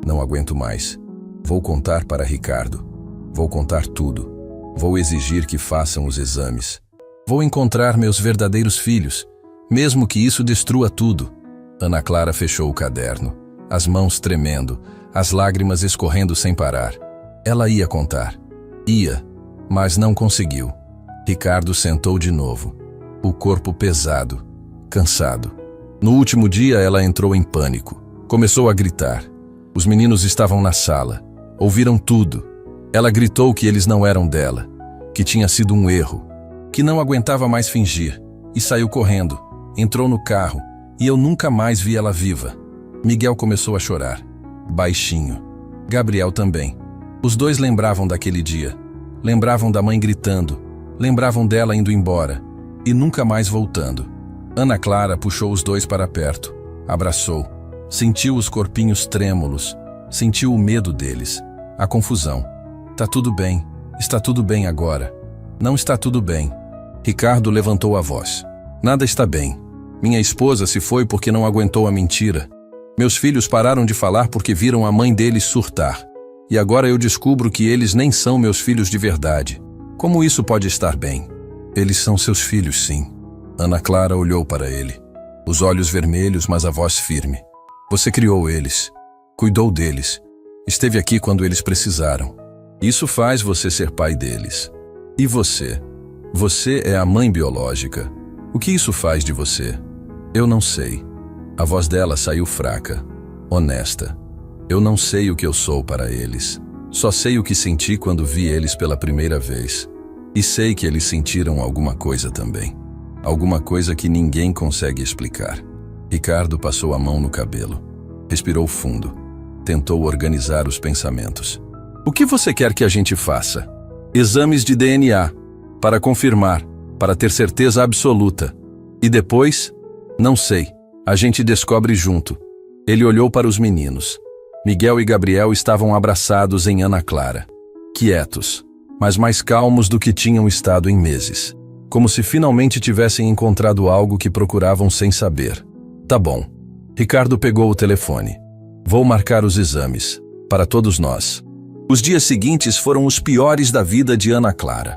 Não aguento mais. Vou contar para Ricardo. Vou contar tudo. Vou exigir que façam os exames. Vou encontrar meus verdadeiros filhos, mesmo que isso destrua tudo. Ana Clara fechou o caderno, as mãos tremendo, as lágrimas escorrendo sem parar. Ela ia contar. Ia, mas não conseguiu. Ricardo sentou de novo, o corpo pesado, cansado. No último dia, ela entrou em pânico. Começou a gritar. Os meninos estavam na sala. Ouviram tudo. Ela gritou que eles não eram dela, que tinha sido um erro, que não aguentava mais fingir, e saiu correndo. Entrou no carro, e eu nunca mais vi ela viva. Miguel começou a chorar, baixinho. Gabriel também. Os dois lembravam daquele dia. Lembravam da mãe gritando. Lembravam dela indo embora, e nunca mais voltando. Ana Clara puxou os dois para perto, abraçou, sentiu os corpinhos trêmulos, sentiu o medo deles, a confusão. Tá tudo bem, está tudo bem agora. Não está tudo bem. Ricardo levantou a voz. Nada está bem. Minha esposa se foi porque não aguentou a mentira. Meus filhos pararam de falar porque viram a mãe deles surtar. E agora eu descubro que eles nem são meus filhos de verdade. Como isso pode estar bem? Eles são seus filhos, sim. Ana Clara olhou para ele. Os olhos vermelhos, mas a voz firme. Você criou eles. Cuidou deles. Esteve aqui quando eles precisaram. Isso faz você ser pai deles. E você? Você é a mãe biológica. O que isso faz de você? Eu não sei. A voz dela saiu fraca, honesta. Eu não sei o que eu sou para eles. Só sei o que senti quando vi eles pela primeira vez. E sei que eles sentiram alguma coisa também. Alguma coisa que ninguém consegue explicar. Ricardo passou a mão no cabelo. Respirou fundo. Tentou organizar os pensamentos. O que você quer que a gente faça? Exames de DNA. Para confirmar. Para ter certeza absoluta. E depois? Não sei. A gente descobre junto. Ele olhou para os meninos. Miguel e Gabriel estavam abraçados em Ana Clara. Quietos, mas mais calmos do que tinham estado em meses. Como se finalmente tivessem encontrado algo que procuravam sem saber. Tá bom. Ricardo pegou o telefone. Vou marcar os exames. Para todos nós. Os dias seguintes foram os piores da vida de Ana Clara.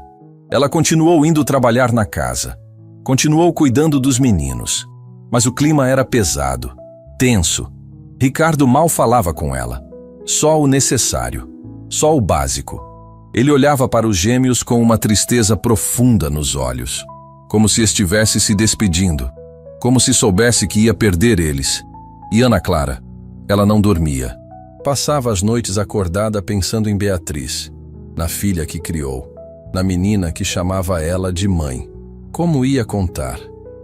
Ela continuou indo trabalhar na casa. Continuou cuidando dos meninos. Mas o clima era pesado, tenso. Ricardo mal falava com ela. Só o necessário. Só o básico. Ele olhava para os gêmeos com uma tristeza profunda nos olhos. Como se estivesse se despedindo. Como se soubesse que ia perder eles. E Ana Clara, ela não dormia. Passava as noites acordada pensando em Beatriz. Na filha que criou. Na menina que chamava ela de mãe. Como ia contar?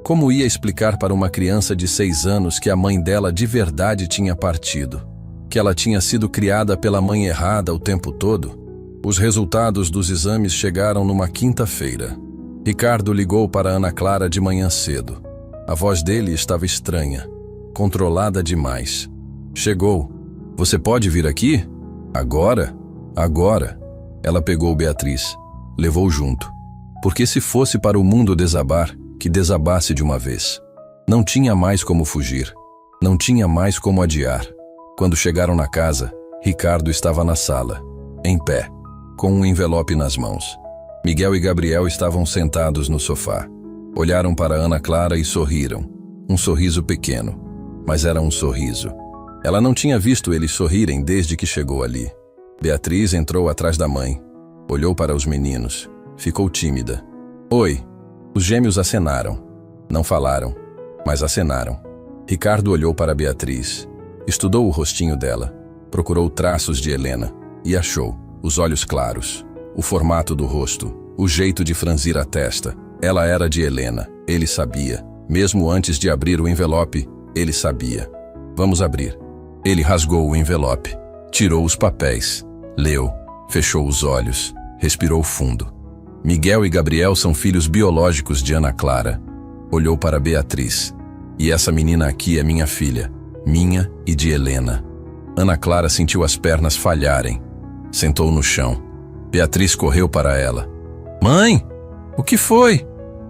Como ia explicar para uma criança de 6 anos que a mãe dela de verdade tinha partido? Que ela tinha sido criada pela mãe errada o tempo todo? Os resultados dos exames chegaram numa quinta-feira. Ricardo ligou para Ana Clara de manhã cedo. A voz dele estava estranha, controlada demais. Chegou. Você pode vir aqui? Agora? Agora. Ela pegou Beatriz. Levou junto. Porque se fosse para o mundo desabar, que desabasse de uma vez. Não tinha mais como fugir. Não tinha mais como adiar. Quando chegaram na casa, Ricardo estava na sala, em pé, com um envelope nas mãos. Miguel e Gabriel estavam sentados no sofá. Olharam para Ana Clara e sorriram. Um sorriso pequeno, mas era um sorriso. Ela não tinha visto eles sorrirem desde que chegou ali. Beatriz entrou atrás da mãe. Olhou para os meninos. Ficou tímida. Oi. Os gêmeos acenaram. Não falaram, mas acenaram. Ricardo olhou para Beatriz. Estudou o rostinho dela. Procurou traços de Helena. E achou. Os olhos claros. O formato do rosto. O jeito de franzir a testa. Ela era de Helena. Ele sabia. Mesmo antes de abrir o envelope, ele sabia. Vamos abrir. Ele rasgou o envelope. Tirou os papéis. Leu. Fechou os olhos. Respirou fundo. Miguel e Gabriel são filhos biológicos de Ana Clara. Olhou para Beatriz. E essa menina aqui é minha filha. Minha e de Helena. Ana Clara sentiu as pernas falharem. Sentou no chão. Beatriz correu para ela. Mãe, o que foi?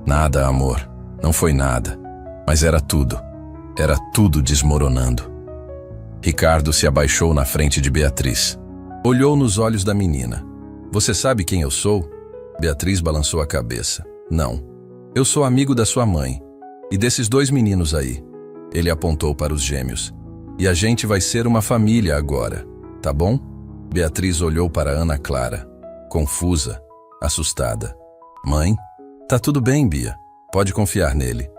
Nada, amor. Não foi nada. Mas era tudo. Era tudo desmoronando. Ricardo se abaixou na frente de Beatriz. Olhou nos olhos da menina. Você sabe quem eu sou? Beatriz balançou a cabeça. Não. Eu sou amigo da sua mãe. E desses 2 meninos aí. Ele apontou para os gêmeos. E a gente vai ser uma família agora, tá bom? Beatriz olhou para Ana Clara, confusa, assustada. Mãe? Tá tudo bem, Bia. Pode confiar nele.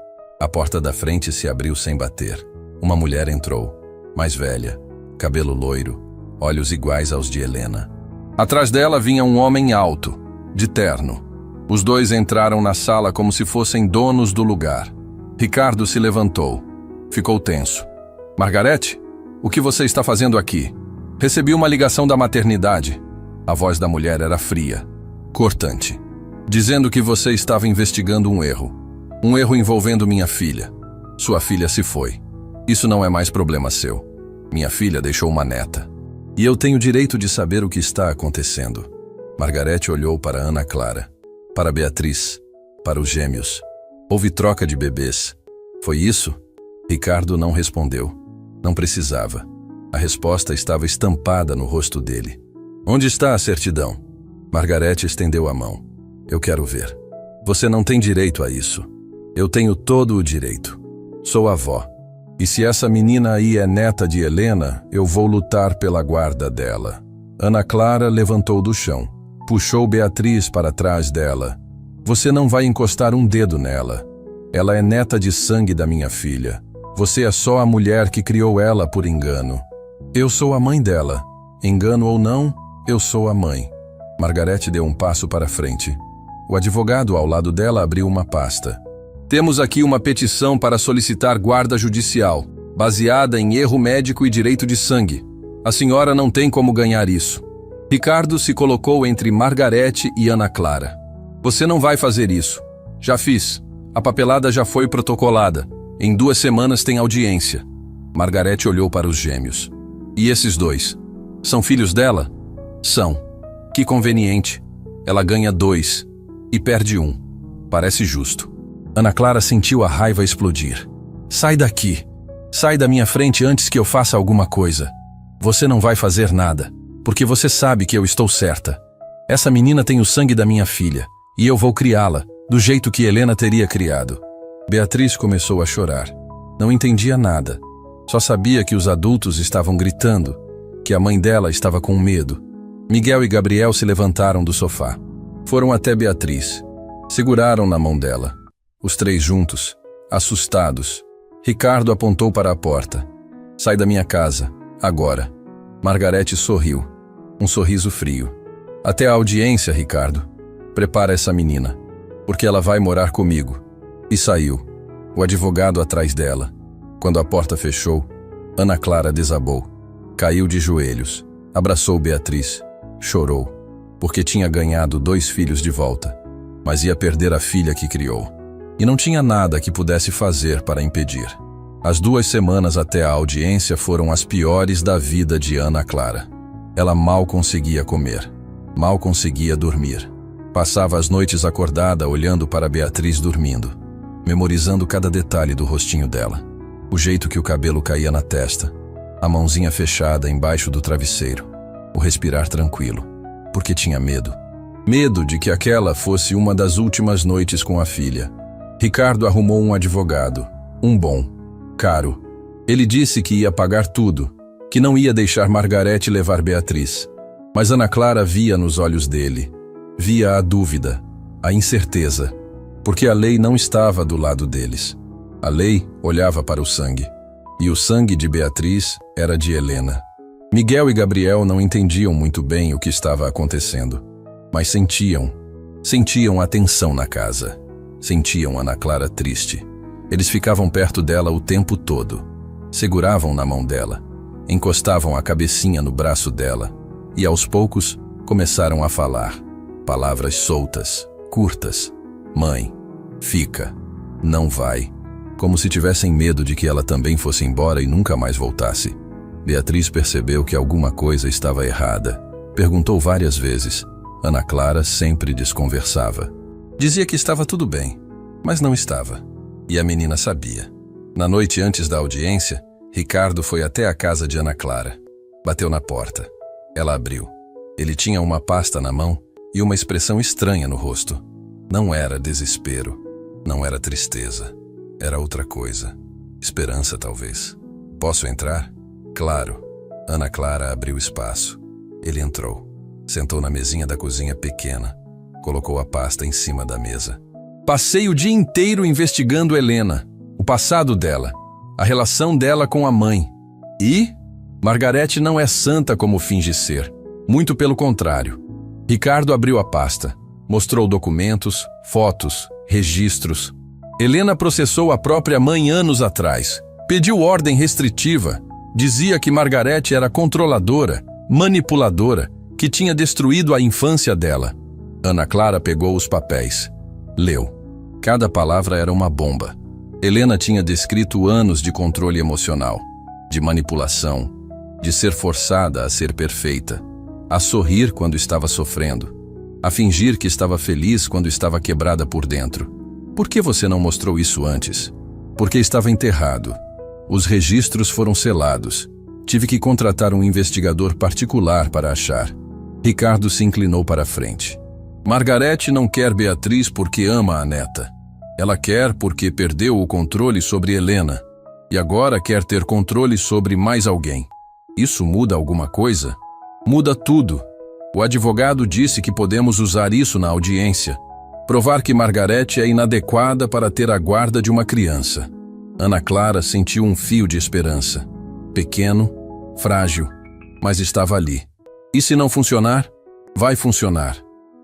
A porta da frente se abriu sem bater. Uma mulher entrou, mais velha, cabelo loiro, olhos iguais aos de Helena. Atrás dela vinha um homem alto, de terno. Os 2 entraram na sala como se fossem donos do lugar. Ricardo se levantou. Ficou tenso. Margarete, o que você está fazendo aqui? Recebi uma ligação da maternidade. A voz da mulher era fria, cortante, dizendo que você estava investigando um erro. Um erro envolvendo minha filha. Sua filha se foi. Isso não é mais problema seu. Minha filha deixou uma neta. E eu tenho direito de saber o que está acontecendo. Margarete olhou para Ana Clara, para Beatriz, para os gêmeos. Houve troca de bebês. Foi isso? Ricardo não respondeu. Não precisava. A resposta estava estampada no rosto dele. Onde está a certidão? Margarete estendeu a mão. Eu quero ver. Você não tem direito a isso. Eu tenho todo o direito. Sou avó. E se essa menina aí é neta de Helena, eu vou lutar pela guarda dela. Ana Clara levantou do chão. Puxou Beatriz para trás dela. Você não vai encostar um dedo nela. Ela é neta de sangue da minha filha. Você é só a mulher que criou ela por engano. Eu sou a mãe dela. Engano ou não, eu sou a mãe. Margarete deu um passo para frente. O advogado ao lado dela abriu uma pasta. Temos aqui uma petição para solicitar guarda judicial, baseada em erro médico e direito de sangue. A senhora não tem como ganhar isso. Ricardo se colocou entre Margarete e Ana Clara. Você não vai fazer isso. Já fiz. A papelada já foi protocolada. Em 2 semanas tem audiência. Margarete olhou para os gêmeos. E esses 2? São filhos dela? São. Que conveniente. Ela ganha 2 e perde 1. Parece justo. Ana Clara sentiu a raiva explodir. Sai daqui. Sai da minha frente antes que eu faça alguma coisa. Você não vai fazer nada, porque você sabe que eu estou certa. Essa menina tem o sangue da minha filha, e eu vou criá-la, do jeito que Helena teria criado. Beatriz começou a chorar. Não entendia nada. Só sabia que os adultos estavam gritando, que a mãe dela estava com medo. Miguel e Gabriel se levantaram do sofá. Foram até Beatriz. Seguraram na mão dela. Os 3 juntos, assustados. Ricardo apontou para a porta. Sai da minha casa, agora. Margarete sorriu. Um sorriso frio. Até a audiência, Ricardo. Prepara essa menina, porque ela vai morar comigo. E saiu. O advogado atrás dela. Quando a porta fechou, Ana Clara desabou. Caiu de joelhos. Abraçou Beatriz. Chorou, porque tinha ganhado 2 filhos de volta, mas ia perder a filha que criou. E não tinha nada que pudesse fazer para impedir. As 2 semanas até a audiência foram as piores da vida de Ana Clara. Ela mal conseguia comer, mal conseguia dormir. Passava as noites acordada olhando para Beatriz dormindo, memorizando cada detalhe do rostinho dela. O jeito que o cabelo caía na testa, a mãozinha fechada embaixo do travesseiro, o respirar tranquilo, porque tinha medo. Medo de que aquela fosse uma das últimas noites com a filha. Ricardo arrumou um advogado, um bom, caro. Ele disse que ia pagar tudo, que não ia deixar Margarete levar Beatriz. Mas Ana Clara via nos olhos dele, via a dúvida, a incerteza, porque a lei não estava do lado deles. A lei olhava para o sangue, e o sangue de Beatriz era de Helena. Miguel e Gabriel não entendiam muito bem o que estava acontecendo, mas sentiam a tensão na casa. Sentiam Ana Clara triste. Eles ficavam perto dela o tempo todo. Seguravam na mão dela. Encostavam a cabecinha no braço dela. E aos poucos começaram a falar. Palavras soltas, curtas. Mãe, fica. Não vai. Como se tivessem medo de que ela também fosse embora e nunca mais voltasse. Beatriz percebeu que alguma coisa estava errada. Perguntou várias vezes. Ana Clara sempre desconversava. Dizia que estava tudo bem, mas não estava. E a menina sabia. Na noite antes da audiência, Ricardo foi até a casa de Ana Clara. Bateu na porta. Ela abriu. Ele tinha uma pasta na mão e uma expressão estranha no rosto. Não era desespero, não era tristeza. Era outra coisa. Esperança, talvez. Posso entrar? Claro. Ana Clara abriu espaço. Ele entrou. Sentou na mesinha da cozinha pequena. Colocou a pasta em cima da mesa. Passei o dia inteiro investigando Helena, o passado dela, a relação dela com a mãe. E Margarete não é santa como finge ser. Muito pelo contrário. Ricardo abriu a pasta. Mostrou documentos, fotos, registros. Helena processou a própria mãe anos atrás. Pediu ordem restritiva. Dizia que Margarete era controladora, manipuladora, que tinha destruído a infância dela. Ana Clara pegou os papéis. Leu. Cada palavra era uma bomba. Helena tinha descrito anos de controle emocional, de manipulação, de ser forçada a ser perfeita, a sorrir quando estava sofrendo, a fingir que estava feliz quando estava quebrada por dentro. Por que você não mostrou isso antes? Porque estava enterrado. Os registros foram selados. Tive que contratar um investigador particular para achar. Ricardo se inclinou para a frente. Margarete não quer Beatriz porque ama a neta. Ela quer porque perdeu o controle sobre Helena. E agora quer ter controle sobre mais alguém. Isso muda alguma coisa? Muda tudo. O advogado disse que podemos usar isso na audiência. Provar que Margarete é inadequada para ter a guarda de uma criança. Ana Clara sentiu um fio de esperança. Pequeno, frágil, mas estava ali. E se não funcionar? Vai funcionar.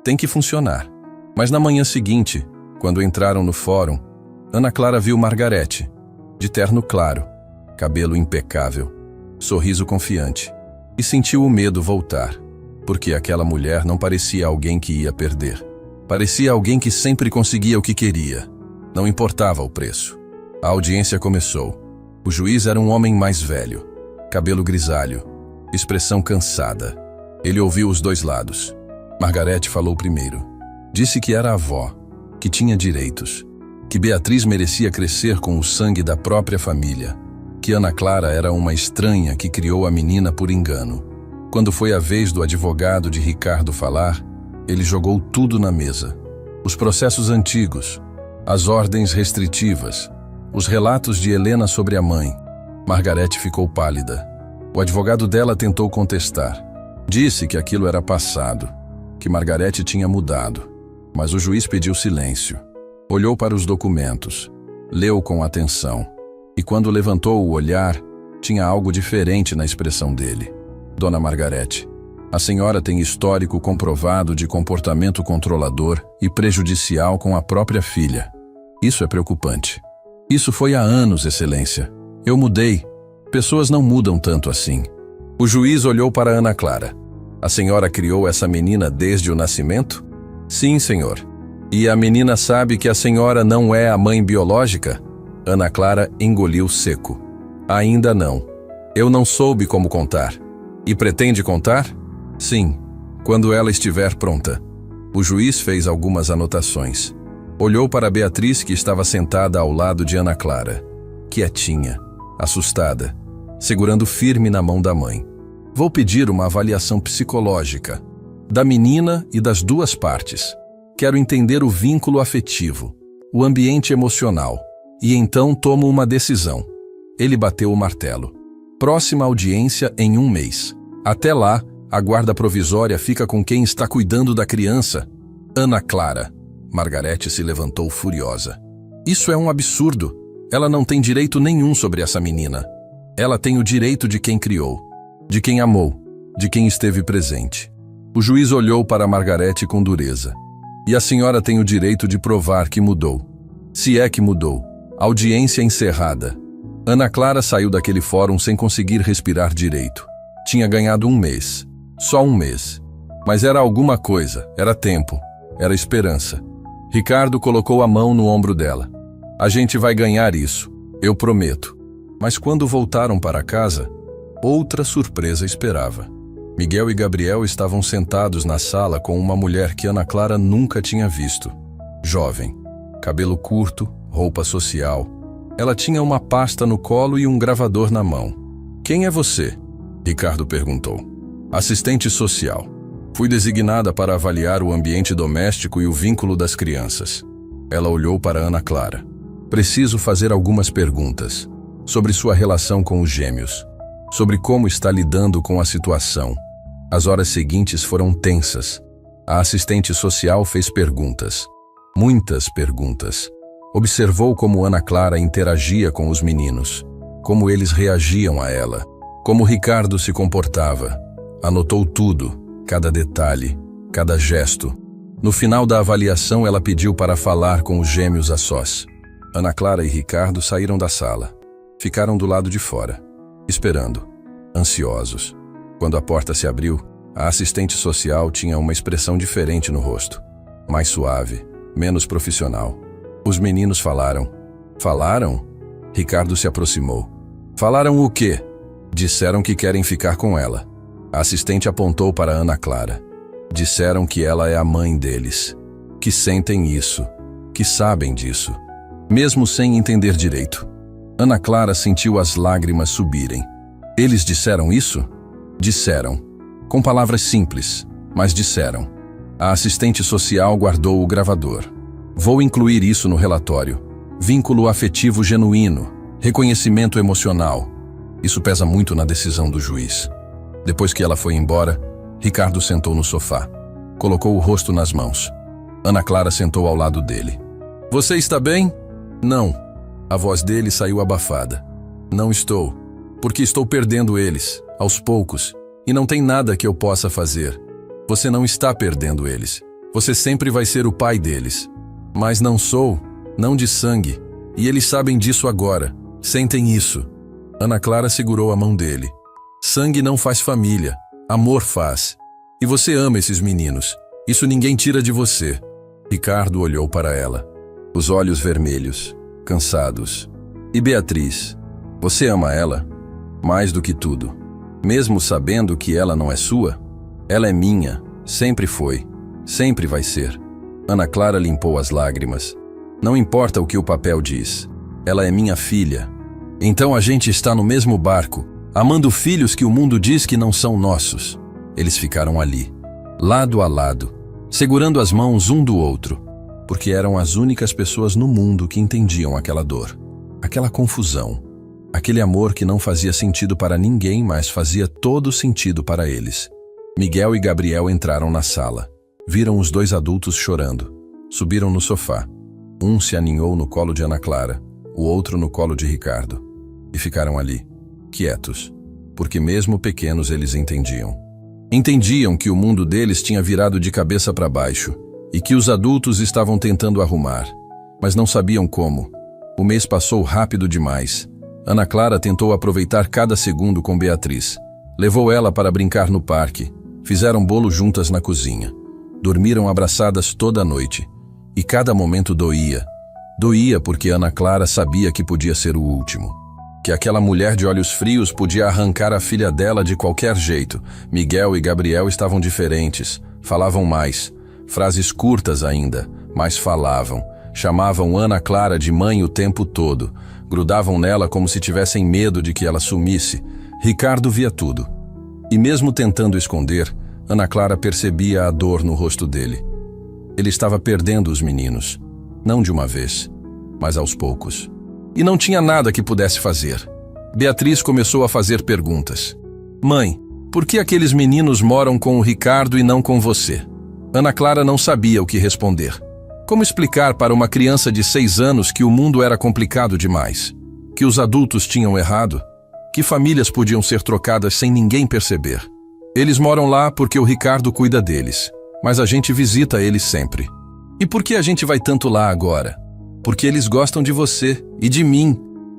Tem que funcionar. Mas na manhã seguinte, quando entraram no fórum, Ana Clara viu Margarete, de terno claro, cabelo impecável, sorriso confiante, e sentiu o medo voltar, porque aquela mulher não parecia alguém que ia perder. Parecia alguém que sempre conseguia o que queria. Não importava o preço. A audiência começou. O juiz era um homem mais velho, cabelo grisalho, expressão cansada. Ele ouviu os dois lados. Margarete falou primeiro. Disse que era avó, que tinha direitos, que Beatriz merecia crescer com o sangue da própria família, que Ana Clara era uma estranha que criou a menina por engano. Quando foi a vez do advogado de Ricardo falar, ele jogou tudo na mesa. Os processos antigos, as ordens restritivas, os relatos de Helena sobre a mãe. Margarete ficou pálida. O advogado dela tentou contestar. Disse que aquilo era passado, que Margarete tinha mudado, mas o juiz pediu silêncio. Olhou para os documentos, leu com atenção, e quando levantou o olhar, tinha algo diferente na expressão dele. Dona Margarete, a senhora tem histórico comprovado de comportamento controlador e prejudicial com a própria filha. Isso é preocupante. Isso foi há anos, Excelência. Eu mudei. Pessoas não mudam tanto assim. O juiz olhou para Ana Clara. A senhora criou essa menina desde o nascimento? Sim, senhor. E a menina sabe que a senhora não é a mãe biológica? Ana Clara engoliu seco. Ainda não. Eu não soube como contar. E pretende contar? Sim, quando ela estiver pronta. O juiz fez algumas anotações. Olhou para Beatriz, que estava sentada ao lado de Ana Clara, quietinha, assustada, segurando firme na mão da mãe. Vou pedir uma avaliação psicológica, da menina e das duas partes. Quero entender o vínculo afetivo, o ambiente emocional, e então tomo uma decisão. Ele bateu o martelo. Próxima audiência em 1 mês. Até lá, a guarda provisória fica com quem está cuidando da criança. Ana Clara. Margarete se levantou furiosa. Isso é um absurdo. Ela não tem direito nenhum sobre essa menina. Ela tem o direito de quem criou, de quem amou, de quem esteve presente. O juiz olhou para Margarete com dureza. E a senhora tem o direito de provar que mudou. Se é que mudou. Audiência encerrada. Ana Clara saiu daquele fórum sem conseguir respirar direito. Tinha ganhado 1 mês. Só 1 mês. Mas era alguma coisa, era tempo, era esperança. Ricardo colocou a mão no ombro dela. A gente vai ganhar isso, eu prometo. Mas quando voltaram para casa, outra surpresa esperava. Miguel e Gabriel estavam sentados na sala com uma mulher que Ana Clara nunca tinha visto. Jovem, cabelo curto, roupa social, Ela tinha uma pasta no colo e um gravador na mão. Quem é você? Ricardo perguntou. Assistente social. Fui designada para avaliar o ambiente doméstico e o vínculo das crianças. Ela olhou para Ana Clara. Preciso fazer algumas perguntas sobre sua relação com os gêmeos, sobre como está lidando com a situação. As horas seguintes foram tensas. A assistente social fez perguntas, muitas perguntas. Observou como Ana Clara interagia com os meninos, como eles reagiam a ela, como Ricardo se comportava. Anotou tudo, cada detalhe, cada gesto. No final da avaliação, ela pediu para falar com os gêmeos a sós. Ana Clara e Ricardo saíram da sala. Ficaram do lado de fora, esperando, ansiosos. Quando a porta se abriu, a assistente social tinha uma expressão diferente no rosto. Mais suave, menos profissional. Os meninos falaram. Falaram? Ricardo se aproximou. Falaram o quê? Disseram que querem ficar com ela. A assistente apontou para Ana Clara. Disseram que ela é a mãe deles. Que sentem isso. Que sabem disso. Mesmo sem entender direito. Ana Clara sentiu as lágrimas subirem. Eles disseram isso? Disseram. Com palavras simples, mas disseram. A assistente social guardou o gravador. Vou incluir isso no relatório. Vínculo afetivo genuíno, reconhecimento emocional. Isso pesa muito na decisão do juiz. Depois que ela foi embora, Ricardo sentou no sofá. Colocou o rosto nas mãos. Ana Clara sentou ao lado dele. Você está bem? Não. A voz dele saiu abafada. Não estou, porque estou perdendo eles, aos poucos, e não tem nada que eu possa fazer. Você não está perdendo eles. Você sempre vai ser o pai deles. Mas não sou, não de sangue, e eles sabem disso agora. Sentem isso. Ana Clara segurou a mão dele. Sangue não faz família, amor faz. E você ama esses meninos. Isso ninguém tira de você. Ricardo olhou para ela. Os olhos vermelhos, cansados. E Beatriz, você ama ela? Mais do que tudo. Mesmo sabendo que ela não é sua? Ela é minha, sempre foi, sempre vai ser. Ana Clara limpou as lágrimas. Não importa o que o papel diz. Ela é minha filha. Então a gente está no mesmo barco, amando filhos que o mundo diz que não são nossos. Eles ficaram ali, lado a lado, segurando as mãos um do outro, porque eram as únicas pessoas no mundo que entendiam aquela dor, aquela confusão, aquele amor que não fazia sentido para ninguém, mas fazia todo sentido para eles. Miguel e Gabriel entraram na sala. Viram os dois adultos chorando. Subiram no sofá. Um se aninhou no colo de Ana Clara, o outro no colo de Ricardo. E ficaram ali, quietos, porque mesmo pequenos eles entendiam. Entendiam que o mundo deles tinha virado de cabeça para baixo e que os adultos estavam tentando arrumar, mas não sabiam como. O mês passou rápido demais. Ana Clara tentou aproveitar cada segundo com Beatriz. Levou ela para brincar no parque. Fizeram bolo juntas na cozinha. Dormiram abraçadas toda a noite. E cada momento doía. Doía porque Ana Clara sabia que podia ser o último. Que aquela mulher de olhos frios podia arrancar a filha dela de qualquer jeito. Miguel e Gabriel estavam diferentes. Falavam mais. Frases curtas ainda, mas falavam. Chamavam Ana Clara de mãe o tempo todo. Grudavam nela como se tivessem medo de que ela sumisse. Ricardo via tudo. E mesmo tentando esconder, Ana Clara percebia a dor no rosto dele. Ele estava perdendo os meninos. Não de uma vez, mas aos poucos. E não tinha nada que pudesse fazer. Beatriz começou a fazer perguntas. Mãe, por que aqueles meninos moram com o Ricardo e não com você? Ana Clara não sabia o que responder. Como explicar para uma criança de 6 anos que o mundo era complicado demais? Que os adultos tinham errado? Que famílias podiam ser trocadas sem ninguém perceber? Eles moram lá porque o Ricardo cuida deles, mas a gente visita eles sempre. E por que a gente vai tanto lá agora? Porque eles gostam de você e de mim.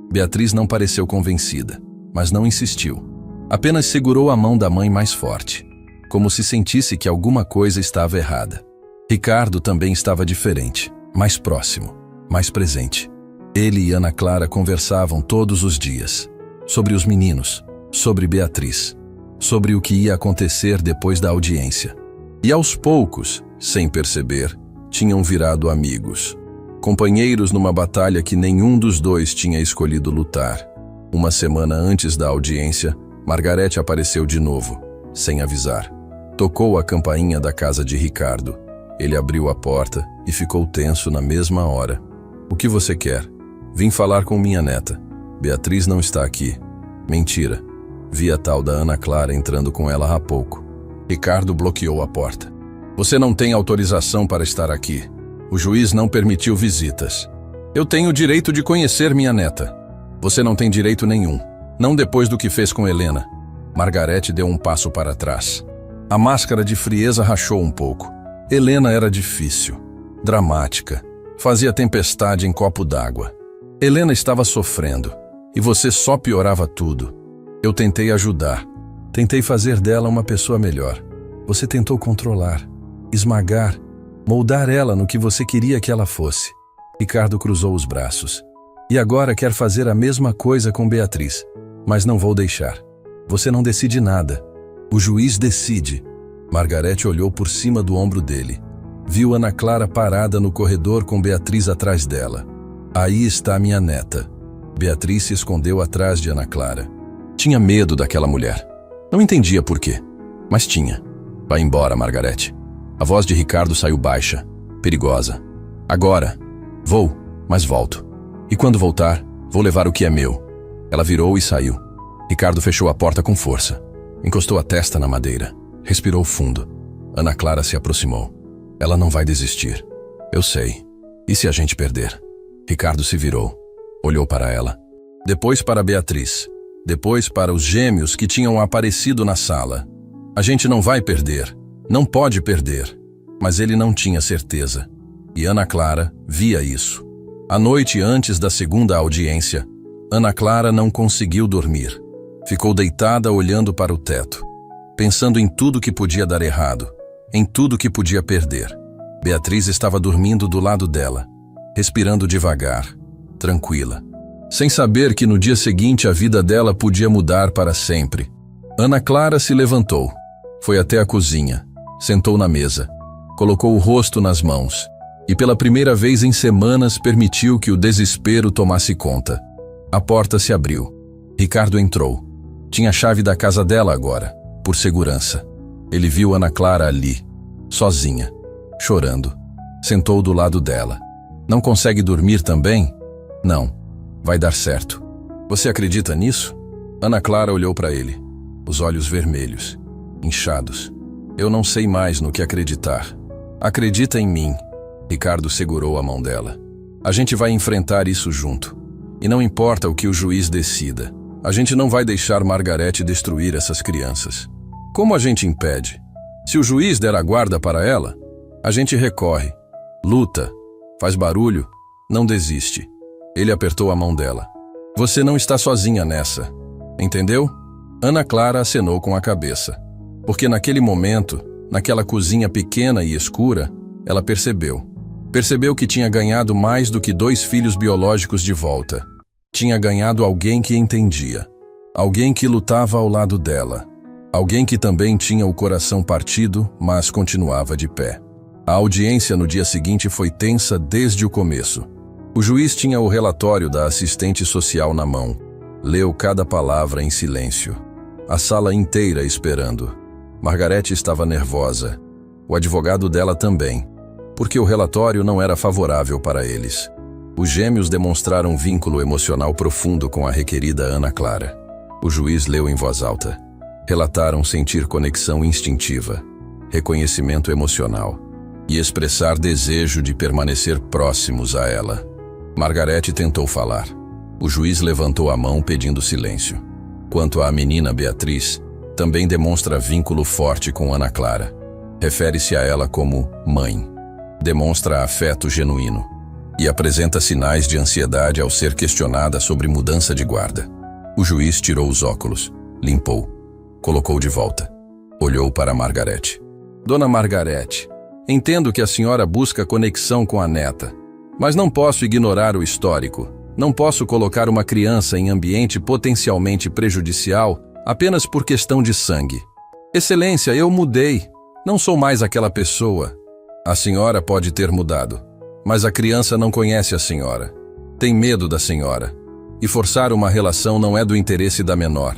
Beatriz não pareceu convencida, mas não insistiu. Apenas segurou a mão da mãe mais forte, como se sentisse que alguma coisa estava errada. Ricardo também estava diferente, mais próximo, mais presente. Ele e Ana Clara conversavam todos os dias, sobre os meninos, sobre Beatriz, sobre o que ia acontecer depois da audiência. E aos poucos, sem perceber, tinham virado amigos. companheiros numa batalha que nenhum dos dois tinha escolhido lutar. Uma semana antes da audiência, Margarete apareceu de novo, sem avisar. Tocou a campainha da casa de Ricardo. Ele abriu a porta e ficou tenso na mesma hora. "O que você quer?" "Vim falar com minha neta. Beatriz não está aqui." "Mentira. Vi a tal da Ana Clara entrando com ela há pouco." Ricardo bloqueou a porta. "Você não tem autorização para estar aqui. O juiz não permitiu visitas. Eu tenho o direito de conhecer minha neta." "Você não tem direito nenhum. Não depois do que fez com Helena." Margarete deu um passo para trás. A máscara de frieza rachou um pouco. Helena era difícil, dramática, fazia tempestade em copo d'água. Helena estava sofrendo, e você só piorava tudo. Eu tentei ajudar, tentei fazer dela uma pessoa melhor. Você tentou controlar, esmagar, moldar ela no que você queria que ela fosse. Ricardo cruzou os braços. "E agora quer fazer a mesma coisa com Beatriz. Mas não vou deixar. Você não decide nada. O juiz decide." Margarete olhou por cima do ombro dele. Viu Ana Clara parada no corredor com Beatriz atrás dela. "Aí está minha neta." Beatriz se escondeu atrás de Ana Clara. Tinha medo daquela mulher. Não entendia por quê, mas tinha. "Vai embora, Margarete." A voz de Ricardo saiu baixa, perigosa. "Agora. Vou, mas volto. E quando voltar, vou levar o que é meu." Ela virou e saiu. Ricardo fechou a porta com força. Encostou a testa na madeira. Respirou fundo. Ana Clara se aproximou. "Ela não vai desistir. Eu sei. E se a gente perder?" Ricardo se virou. Olhou para ela. Depois para Beatriz. Depois para os gêmeos que tinham aparecido na sala. "A gente não vai perder. Não pode perder." Mas ele não tinha certeza. E Ana Clara via isso. A noite antes da segunda audiência, Ana Clara não conseguiu dormir. Ficou deitada olhando para o teto, pensando em tudo que podia dar errado, em tudo que podia perder. Beatriz estava dormindo do lado dela, respirando devagar, tranquila, sem saber que no dia seguinte a vida dela podia mudar para sempre. Ana Clara se levantou, foi até a cozinha, sentou na mesa, colocou o rosto nas mãos e pela primeira vez em semanas permitiu que o desespero tomasse conta. A porta se abriu. Ricardo entrou. Tinha a chave da casa dela agora, por segurança. Ele viu Ana Clara ali, sozinha, chorando. Sentou do lado dela. "Não consegue dormir também?" "Não. Vai dar certo." "Você acredita nisso?" Ana Clara olhou para ele, os olhos vermelhos, inchados. "Eu não sei mais no que acreditar." "Acredita em mim." Ricardo segurou a mão dela. "A gente vai enfrentar isso junto. E não importa o que o juiz decida, a gente não vai deixar Margarete destruir essas crianças. Como a gente impede? Se o juiz der a guarda para ela, a gente recorre, luta, faz barulho, não desiste." Ele apertou a mão dela. "Você não está sozinha nessa. Entendeu?" Ana Clara acenou com a cabeça. Porque naquele momento, naquela cozinha pequena e escura, ela percebeu. Percebeu que tinha ganhado mais do que 2 filhos biológicos de volta. Tinha ganhado alguém que entendia. Alguém que lutava ao lado dela. Alguém que também tinha o coração partido, mas continuava de pé. A audiência no dia seguinte foi tensa desde o começo. O juiz tinha o relatório da assistente social na mão. Leu cada palavra em silêncio. A sala inteira esperando. Margarete estava nervosa. O advogado dela também, porque o relatório não era favorável para eles. Os gêmeos demonstraram um vínculo emocional profundo com a requerida Ana Clara. O juiz leu em voz alta. Relataram sentir conexão instintiva, reconhecimento emocional e expressar desejo de permanecer próximos a ela. Margarete tentou falar. O juiz levantou a mão pedindo silêncio. Quanto à menina Beatriz, também demonstra vínculo forte com Ana Clara. Refere-se a ela como mãe. Demonstra afeto genuíno e apresenta sinais de ansiedade ao ser questionada sobre mudança de guarda. O juiz tirou os óculos, limpou, colocou de volta. Olhou para Margarete. "Dona Margarete, entendo que a senhora busca conexão com a neta, mas não posso ignorar o histórico. Não posso colocar uma criança em ambiente potencialmente prejudicial apenas por questão de sangue. Excelência, eu mudei. Não sou mais aquela pessoa. A senhora pode ter mudado, Mas a criança não conhece a senhora. Tem medo da senhora. E forçar uma relação não é do interesse da menor.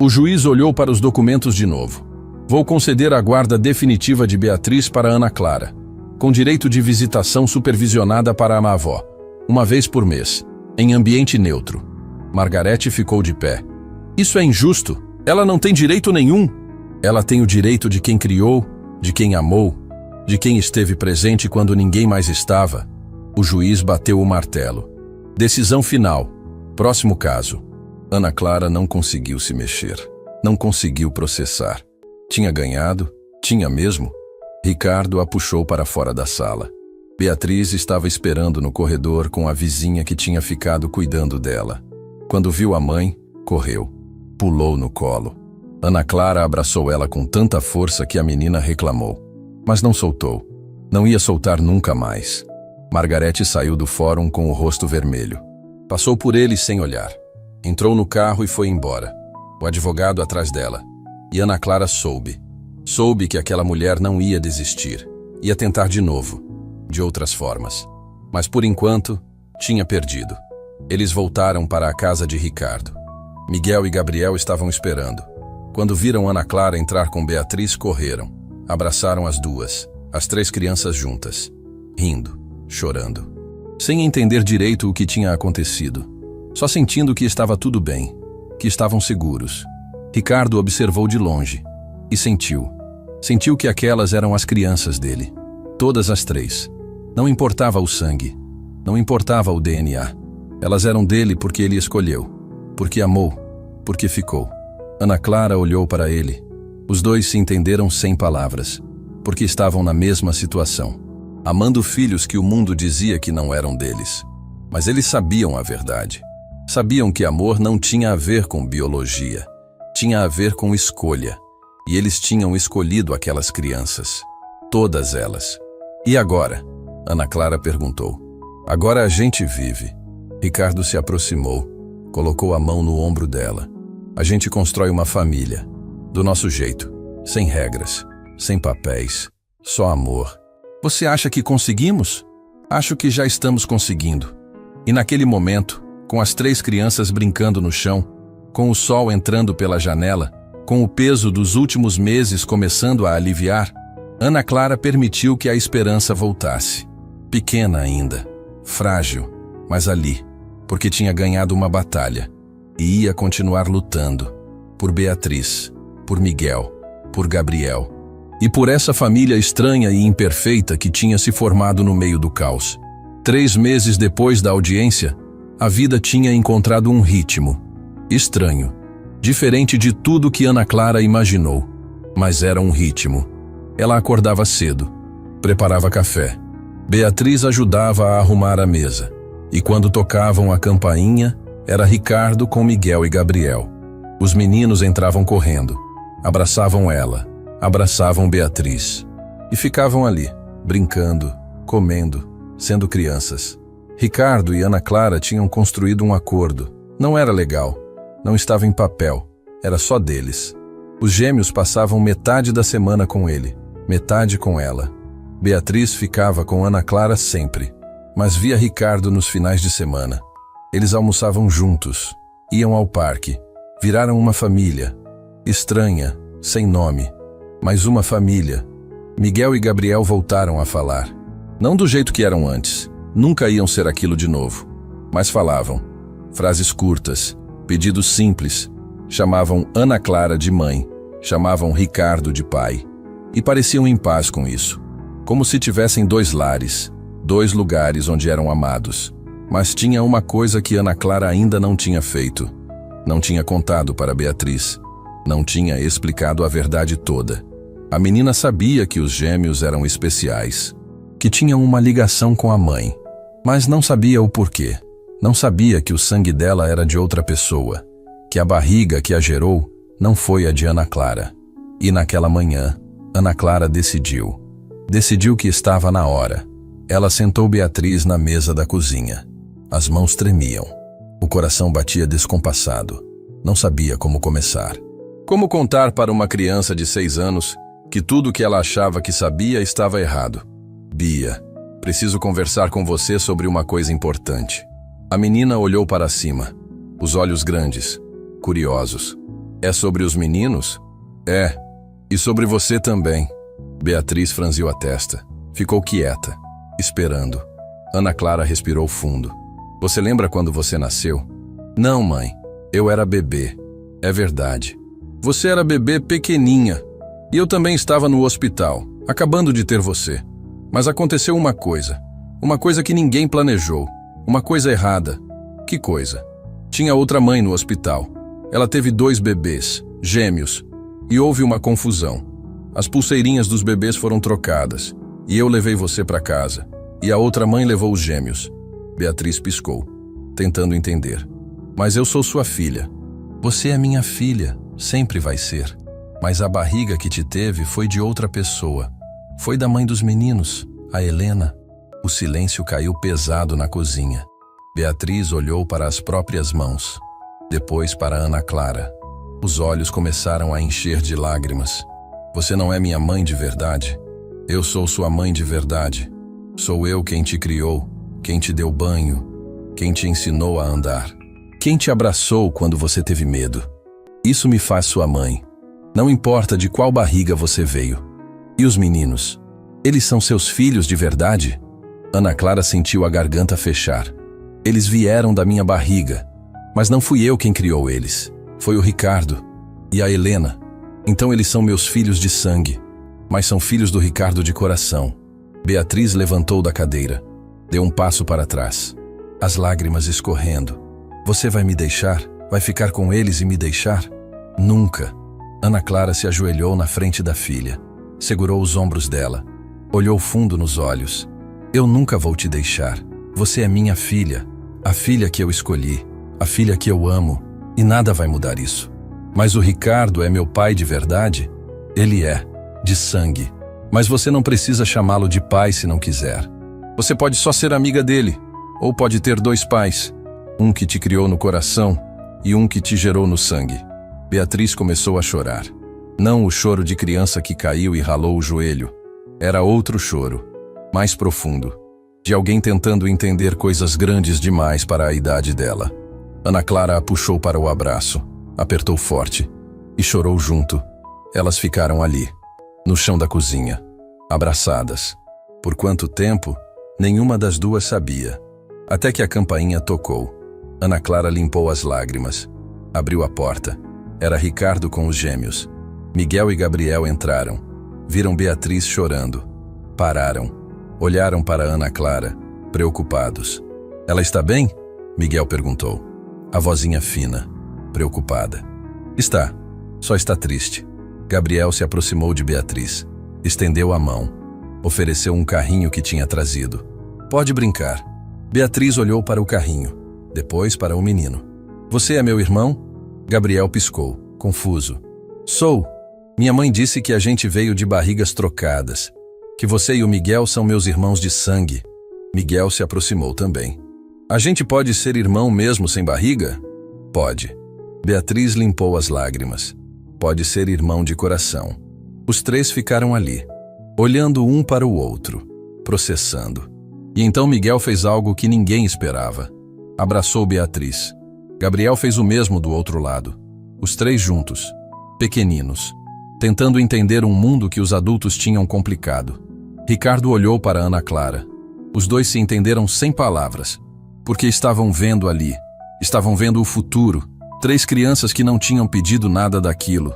O juiz olhou para os documentos de novo. Vou conceder a guarda definitiva de Beatriz para Ana Clara, com direito de visitação supervisionada para a avó, uma vez por mês, em ambiente neutro. Margarete ficou de pé. Isso é injusto. Ela não tem direito nenhum. Ela tem o direito de quem criou, de quem amou, de quem esteve presente quando ninguém mais estava. O juiz bateu o martelo. Decisão final. Próximo caso. Ana Clara não conseguiu se mexer. Não conseguiu processar. Tinha ganhado? Tinha mesmo? Ricardo a puxou para fora da sala. Beatriz estava esperando no corredor com a vizinha que tinha ficado cuidando dela. Quando viu a mãe, correu. Pulou no colo. Ana Clara abraçou ela com tanta força que a menina reclamou. Mas não soltou. Não ia soltar nunca mais. Margarete saiu do fórum com o rosto vermelho. Passou por ele sem olhar. Entrou no carro e foi embora. O advogado atrás dela. E Ana Clara soube. Soube que aquela mulher não ia desistir. Ia tentar de novo. De outras formas. Mas por enquanto, tinha perdido. Eles voltaram para a casa de Ricardo. Miguel e Gabriel estavam esperando. Quando viram Ana Clara entrar com Beatriz, correram. Abraçaram as duas, as 3 crianças juntas. Rindo, chorando. Sem entender direito o que tinha acontecido. Só sentindo que estava tudo bem. Que estavam seguros. Ricardo observou de longe. E sentiu. Sentiu que aquelas eram as crianças dele. Todas as 3. Não importava o sangue. Não importava o DNA. Elas eram dele porque ele escolheu. Porque amou. Porque ficou. Ana Clara olhou para ele. Os dois se entenderam sem palavras. Porque estavam na mesma situação. Amando filhos que o mundo dizia que não eram deles. Mas eles sabiam a verdade. Sabiam que amor não tinha a ver com biologia. Tinha a ver com escolha. E eles tinham escolhido aquelas crianças. Todas elas. E agora? Ana Clara perguntou. Agora a gente vive. Ricardo se aproximou. Colocou a mão no ombro dela. A gente constrói uma família. Do nosso jeito. Sem regras. Sem papéis. Só amor. Você acha que conseguimos? Acho que já estamos conseguindo. E naquele momento, com as 3 crianças brincando no chão, com o sol entrando pela janela, com o peso dos últimos meses começando a aliviar, Ana Clara permitiu que a esperança voltasse. Pequena ainda, frágil, mas ali, porque tinha ganhado uma batalha e ia continuar lutando por Beatriz, por Miguel, por Gabriel e por essa família estranha e imperfeita que tinha se formado no meio do caos. 3 meses depois da audiência, a vida tinha encontrado um ritmo estranho, diferente de tudo que Ana Clara imaginou, mas era um ritmo. Ela acordava cedo, preparava café. Beatriz ajudava a arrumar a mesa. E quando tocavam a campainha, era Ricardo com Miguel e Gabriel. Os meninos entravam correndo, abraçavam ela, abraçavam Beatriz. E ficavam ali, brincando, comendo, sendo crianças. Ricardo e Ana Clara tinham construído um acordo. Não era legal, não estava em papel, era só deles. Os gêmeos passavam metade da semana com ele, metade com ela. Beatriz ficava com Ana Clara sempre, mas via Ricardo nos finais de semana. Eles almoçavam juntos, iam ao parque, viraram uma família. Estranha, sem nome, mas uma família. Miguel e Gabriel voltaram a falar. Não do jeito que eram antes, nunca iam ser aquilo de novo, mas falavam. Frases curtas, pedidos simples. Chamavam Ana Clara de mãe, chamavam Ricardo de pai. E pareciam em paz com isso. Como se tivessem 2 lares, 2 lugares onde eram amados. Mas tinha uma coisa que Ana Clara ainda não tinha feito. Não tinha contado para Beatriz. Não tinha explicado a verdade toda. A menina sabia que os gêmeos eram especiais, que tinham uma ligação com a mãe, mas não sabia o porquê. Não sabia que o sangue dela era de outra pessoa, que a barriga que a gerou não foi a de Ana Clara. E naquela manhã, Ana Clara decidiu. Decidiu que estava na hora. Ela sentou Beatriz na mesa da cozinha. As mãos tremiam. O coração batia descompassado. Não sabia como começar. Como contar para uma criança de 6 anos que tudo que ela achava que sabia estava errado? Bia, Preciso conversar com você sobre uma coisa importante. A menina olhou para cima, os olhos grandes, curiosos. É sobre os meninos? É. E sobre você também. Beatriz franziu a testa. Ficou quieta, esperando. Ana Clara respirou fundo. Você lembra quando você nasceu? Não, mãe. Eu era bebê. É verdade. Você era bebê pequeninha. E eu também estava no hospital, acabando de ter você. Mas aconteceu uma coisa que ninguém planejou. Uma coisa errada. Que coisa? Tinha outra mãe no hospital. Ela teve 2 bebês, gêmeos, e houve uma confusão. As pulseirinhas dos bebês foram trocadas, e eu levei você para casa, e a outra mãe levou os gêmeos. Beatriz piscou, tentando entender. Mas eu sou sua filha. Você é minha filha, sempre vai ser. Mas a barriga que te teve foi de outra pessoa. Foi da mãe dos meninos, a Helena. O silêncio caiu pesado na cozinha. Beatriz olhou para as próprias mãos, depois para Ana Clara. Os olhos começaram a encher de lágrimas. Você não é minha mãe de verdade. Eu sou sua mãe de verdade. Sou eu quem te criou, quem te deu banho, quem te ensinou a andar, quem te abraçou quando você teve medo. Isso me faz sua mãe. Não importa de qual barriga você veio. E os meninos? Eles são seus filhos de verdade? Ana Clara sentiu a garganta fechar. Eles vieram da minha barriga, mas não fui eu quem criou eles. Foi o Ricardo e a Helena. Então eles são meus filhos de sangue, mas são filhos do Ricardo de coração. Beatriz levantou da cadeira, deu um passo para trás, as lágrimas escorrendo. Você vai me deixar? Vai ficar com eles e me deixar? Nunca. Ana Clara se ajoelhou na frente da filha, segurou os ombros dela, olhou fundo nos olhos. Eu nunca vou te deixar. Você é minha filha, a filha que eu escolhi, a filha que eu amo, e nada vai mudar isso. Mas o Ricardo é meu pai de verdade? Ele é, de sangue. Mas você não precisa chamá-lo de pai se não quiser. Você pode só ser amiga dele, ou pode ter 2 pais, um que te criou no coração e um que te gerou no sangue. Beatriz começou a chorar. Não o choro de criança que caiu e ralou o joelho. Era outro choro, mais profundo, de alguém tentando entender coisas grandes demais para a idade dela. Ana Clara a puxou para o abraço, apertou forte e chorou junto. Elas ficaram ali, no chão da cozinha, abraçadas. Por quanto tempo, nenhuma das duas sabia. Até que a campainha tocou. Ana Clara limpou as lágrimas, abriu a porta. Era Ricardo com os gêmeos. Miguel e Gabriel entraram. Viram Beatriz chorando. Pararam. Olharam para Ana Clara, preocupados. Ela está bem? Miguel perguntou. A vozinha fina, preocupada. Está. Só está triste. Gabriel se aproximou de Beatriz. Estendeu a mão. Ofereceu um carrinho que tinha trazido. Pode brincar. Beatriz olhou para o carrinho, depois para o menino. Você é meu irmão? Gabriel piscou, confuso. Sou. Minha mãe disse que a gente veio de barrigas trocadas. Que você e o Miguel são meus irmãos de sangue. Miguel se aproximou também. A gente pode ser irmão mesmo sem barriga? Pode. Beatriz limpou as lágrimas. Pode ser irmão de coração. Os 3 ficaram ali, olhando um para o outro, processando. E então Miguel fez algo que ninguém esperava. Abraçou Beatriz. Gabriel fez o mesmo do outro lado. Os 3 juntos, pequeninos, tentando entender um mundo que os adultos tinham complicado. Ricardo olhou para Ana Clara. Os 2 se entenderam sem palavras, porque estavam vendo ali, estavam vendo o futuro. 3 crianças que não tinham pedido nada daquilo,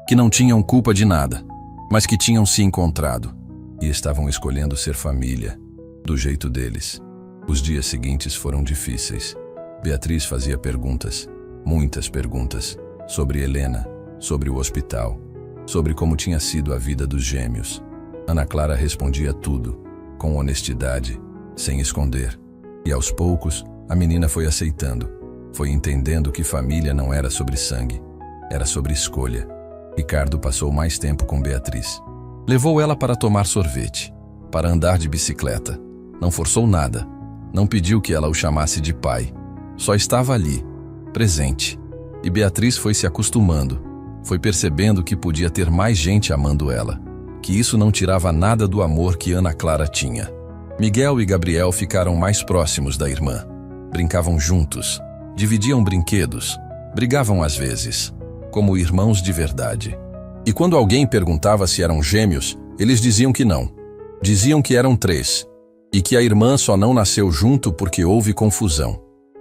que não tinham culpa de nada, mas que tinham se encontrado e estavam escolhendo ser família, do jeito deles. Os dias seguintes foram difíceis. Beatriz fazia perguntas, muitas perguntas, sobre Helena, sobre o hospital, sobre como tinha sido a vida dos gêmeos. Ana Clara respondia tudo, com honestidade, sem esconder. E aos poucos, a menina foi aceitando, foi entendendo que família não era sobre sangue, era sobre escolha. Ricardo passou mais tempo com Beatriz. Levou ela para tomar sorvete, para andar de bicicleta. Não forçou nada, não pediu que ela o chamasse de pai. Só estava ali, presente. E Beatriz foi se acostumando, foi percebendo que podia ter mais gente amando ela, que isso não tirava nada do amor que Ana Clara tinha. Miguel e Gabriel ficaram mais próximos da irmã. Brincavam juntos, dividiam brinquedos, brigavam às vezes, como irmãos de verdade. E quando alguém perguntava se eram gêmeos, eles diziam que não. Diziam que eram 3, e que a irmã só não nasceu junto porque houve confusão.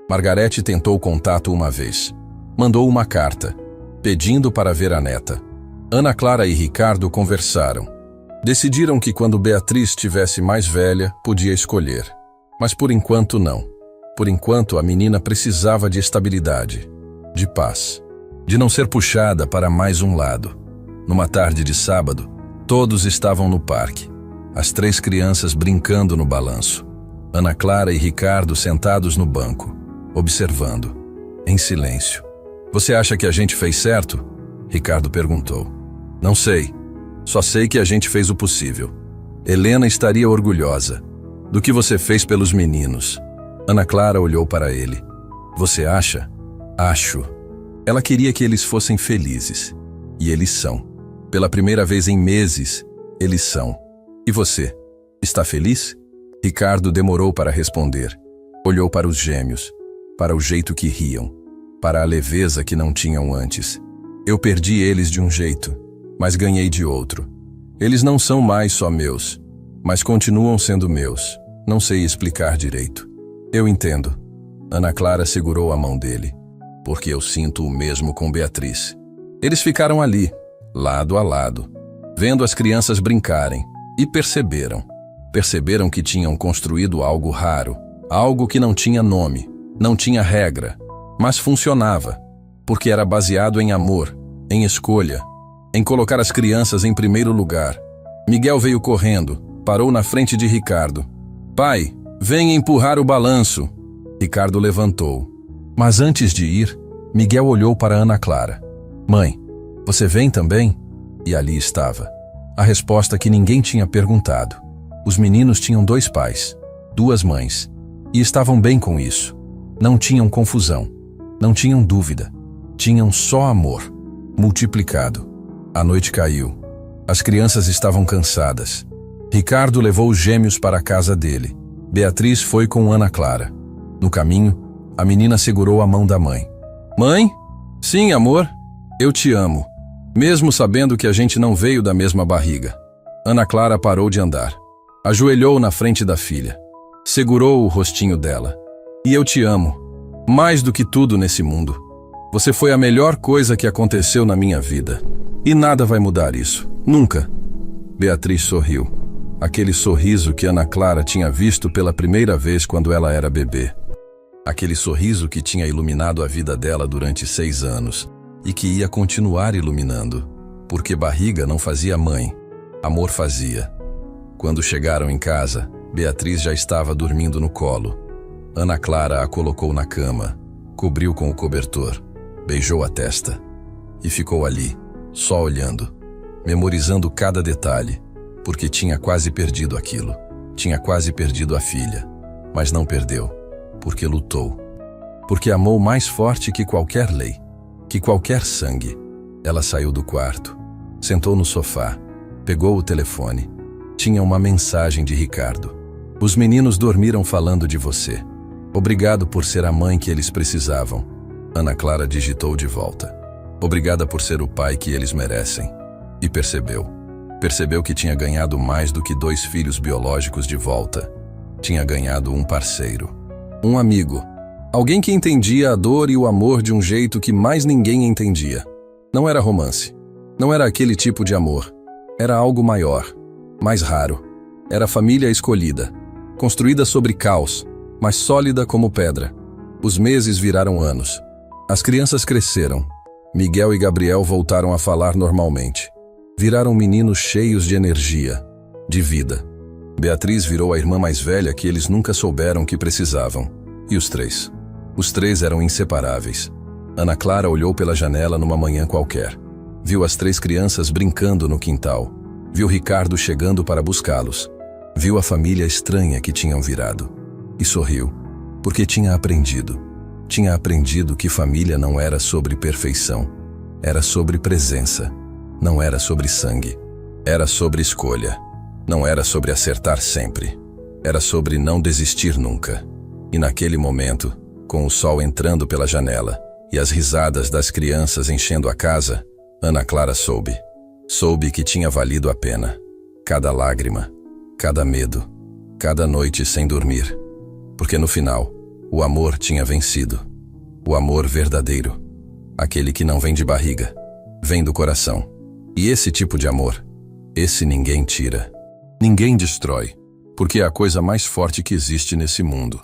Margarete tentou contato uma vez. Mandou uma carta, pedindo para ver a neta. Ana Clara e Ricardo conversaram. Decidiram que quando Beatriz estivesse mais velha, podia escolher. Mas por enquanto não. Por enquanto a menina precisava de estabilidade, de paz, de não ser puxada para mais um lado. Numa tarde de sábado, todos estavam no parque. As 3 crianças brincando no balanço. Ana Clara e Ricardo sentados no banco, observando, em silêncio. Você acha que a gente fez certo? Ricardo perguntou. Não sei. Só sei que a gente fez o possível. Helena estaria orgulhosa do que você fez pelos meninos. Ana Clara olhou para ele. Você acha? Acho. Ela queria que eles fossem felizes. E eles são. Pela primeira vez em meses, eles são. E você? Está feliz? Ricardo demorou para responder. Olhou para os gêmeos, para o jeito que riam, para a leveza que não tinham antes. Eu perdi eles de um jeito, mas ganhei de outro. Eles não são mais só meus, mas continuam sendo meus. Não sei explicar direito. Eu entendo. Ana Clara segurou a mão dele, porque eu sinto o mesmo com Beatriz. Eles ficaram ali, lado a lado, vendo as crianças brincarem, e perceberam que tinham construído algo raro, algo que não tinha nome, não tinha regra, mas funcionava, porque era baseado em amor, em escolha, em colocar as crianças em primeiro lugar. Miguel veio correndo, parou na frente de Ricardo. Pai, venha empurrar o balanço. Ricardo levantou. Mas antes de ir, Miguel olhou para Ana Clara. Mãe, você vem também? E ali estava. A resposta que ninguém tinha perguntado. Os meninos tinham 2 pais, 2 mães, e estavam bem com isso. Não tinham confusão, não tinham dúvida, tinham só amor, multiplicado. A noite caiu. As crianças estavam cansadas. Ricardo levou os gêmeos para a casa dele. Beatriz foi com Ana Clara. No caminho, a menina segurou a mão da mãe. Mãe? Sim, amor. Eu te amo. Mesmo sabendo que a gente não veio da mesma barriga. Ana Clara parou de andar. Ajoelhou na frente da filha. Segurou o rostinho dela. E eu te amo. Mais do que tudo nesse mundo. Você foi a melhor coisa que aconteceu na minha vida. E nada vai mudar isso. Nunca. Beatriz sorriu. Aquele sorriso que Ana Clara tinha visto pela primeira vez quando ela era bebê. Aquele sorriso que tinha iluminado a vida dela durante 6 anos. E que ia continuar iluminando, porque barriga não fazia mãe, amor fazia. Quando chegaram em casa, Beatriz já estava dormindo no colo. Ana Clara a colocou na cama, cobriu com o cobertor, beijou a testa e ficou ali, só olhando, memorizando cada detalhe, porque tinha quase perdido aquilo. Tinha quase perdido a filha, mas não perdeu, porque lutou, porque amou mais forte que qualquer lei. Que qualquer sangue. Ela saiu do quarto, sentou no sofá, pegou o telefone. Tinha uma mensagem de Ricardo. Os meninos dormiram falando de você. Obrigado por ser a mãe que eles precisavam. Ana Clara digitou de volta. Obrigada por ser o pai que eles merecem. E percebeu. Percebeu que tinha ganhado mais do que 2 filhos biológicos de volta. Tinha ganhado um parceiro. Um amigo. Alguém que entendia a dor e o amor de um jeito que mais ninguém entendia. Não era romance. Não era aquele tipo de amor. Era algo maior, mais raro. Era a família escolhida, construída sobre caos, mas sólida como pedra. Os meses viraram anos. As crianças cresceram. Miguel e Gabriel voltaram a falar normalmente. Viraram meninos cheios de energia, de vida. Beatriz virou a irmã mais velha que eles nunca souberam que precisavam. E os 3? Os 3 eram inseparáveis. Ana Clara olhou pela janela numa manhã qualquer. Viu as 3 crianças brincando no quintal. Viu Ricardo chegando para buscá-los. Viu a família estranha que tinham virado. E sorriu, porque tinha aprendido. Tinha aprendido que família não era sobre perfeição. Era sobre presença. Não era sobre sangue. Era sobre escolha. Não era sobre acertar sempre. Era sobre não desistir nunca. E naquele momento, com o sol entrando pela janela e as risadas das crianças enchendo a casa, Ana Clara soube. Soube que tinha valido a pena. Cada lágrima, cada medo, cada noite sem dormir. Porque no final, o amor tinha vencido. O amor verdadeiro. Aquele que não vem de barriga, vem do coração. E esse tipo de amor, esse ninguém tira. Ninguém destrói, porque é a coisa mais forte que existe nesse mundo.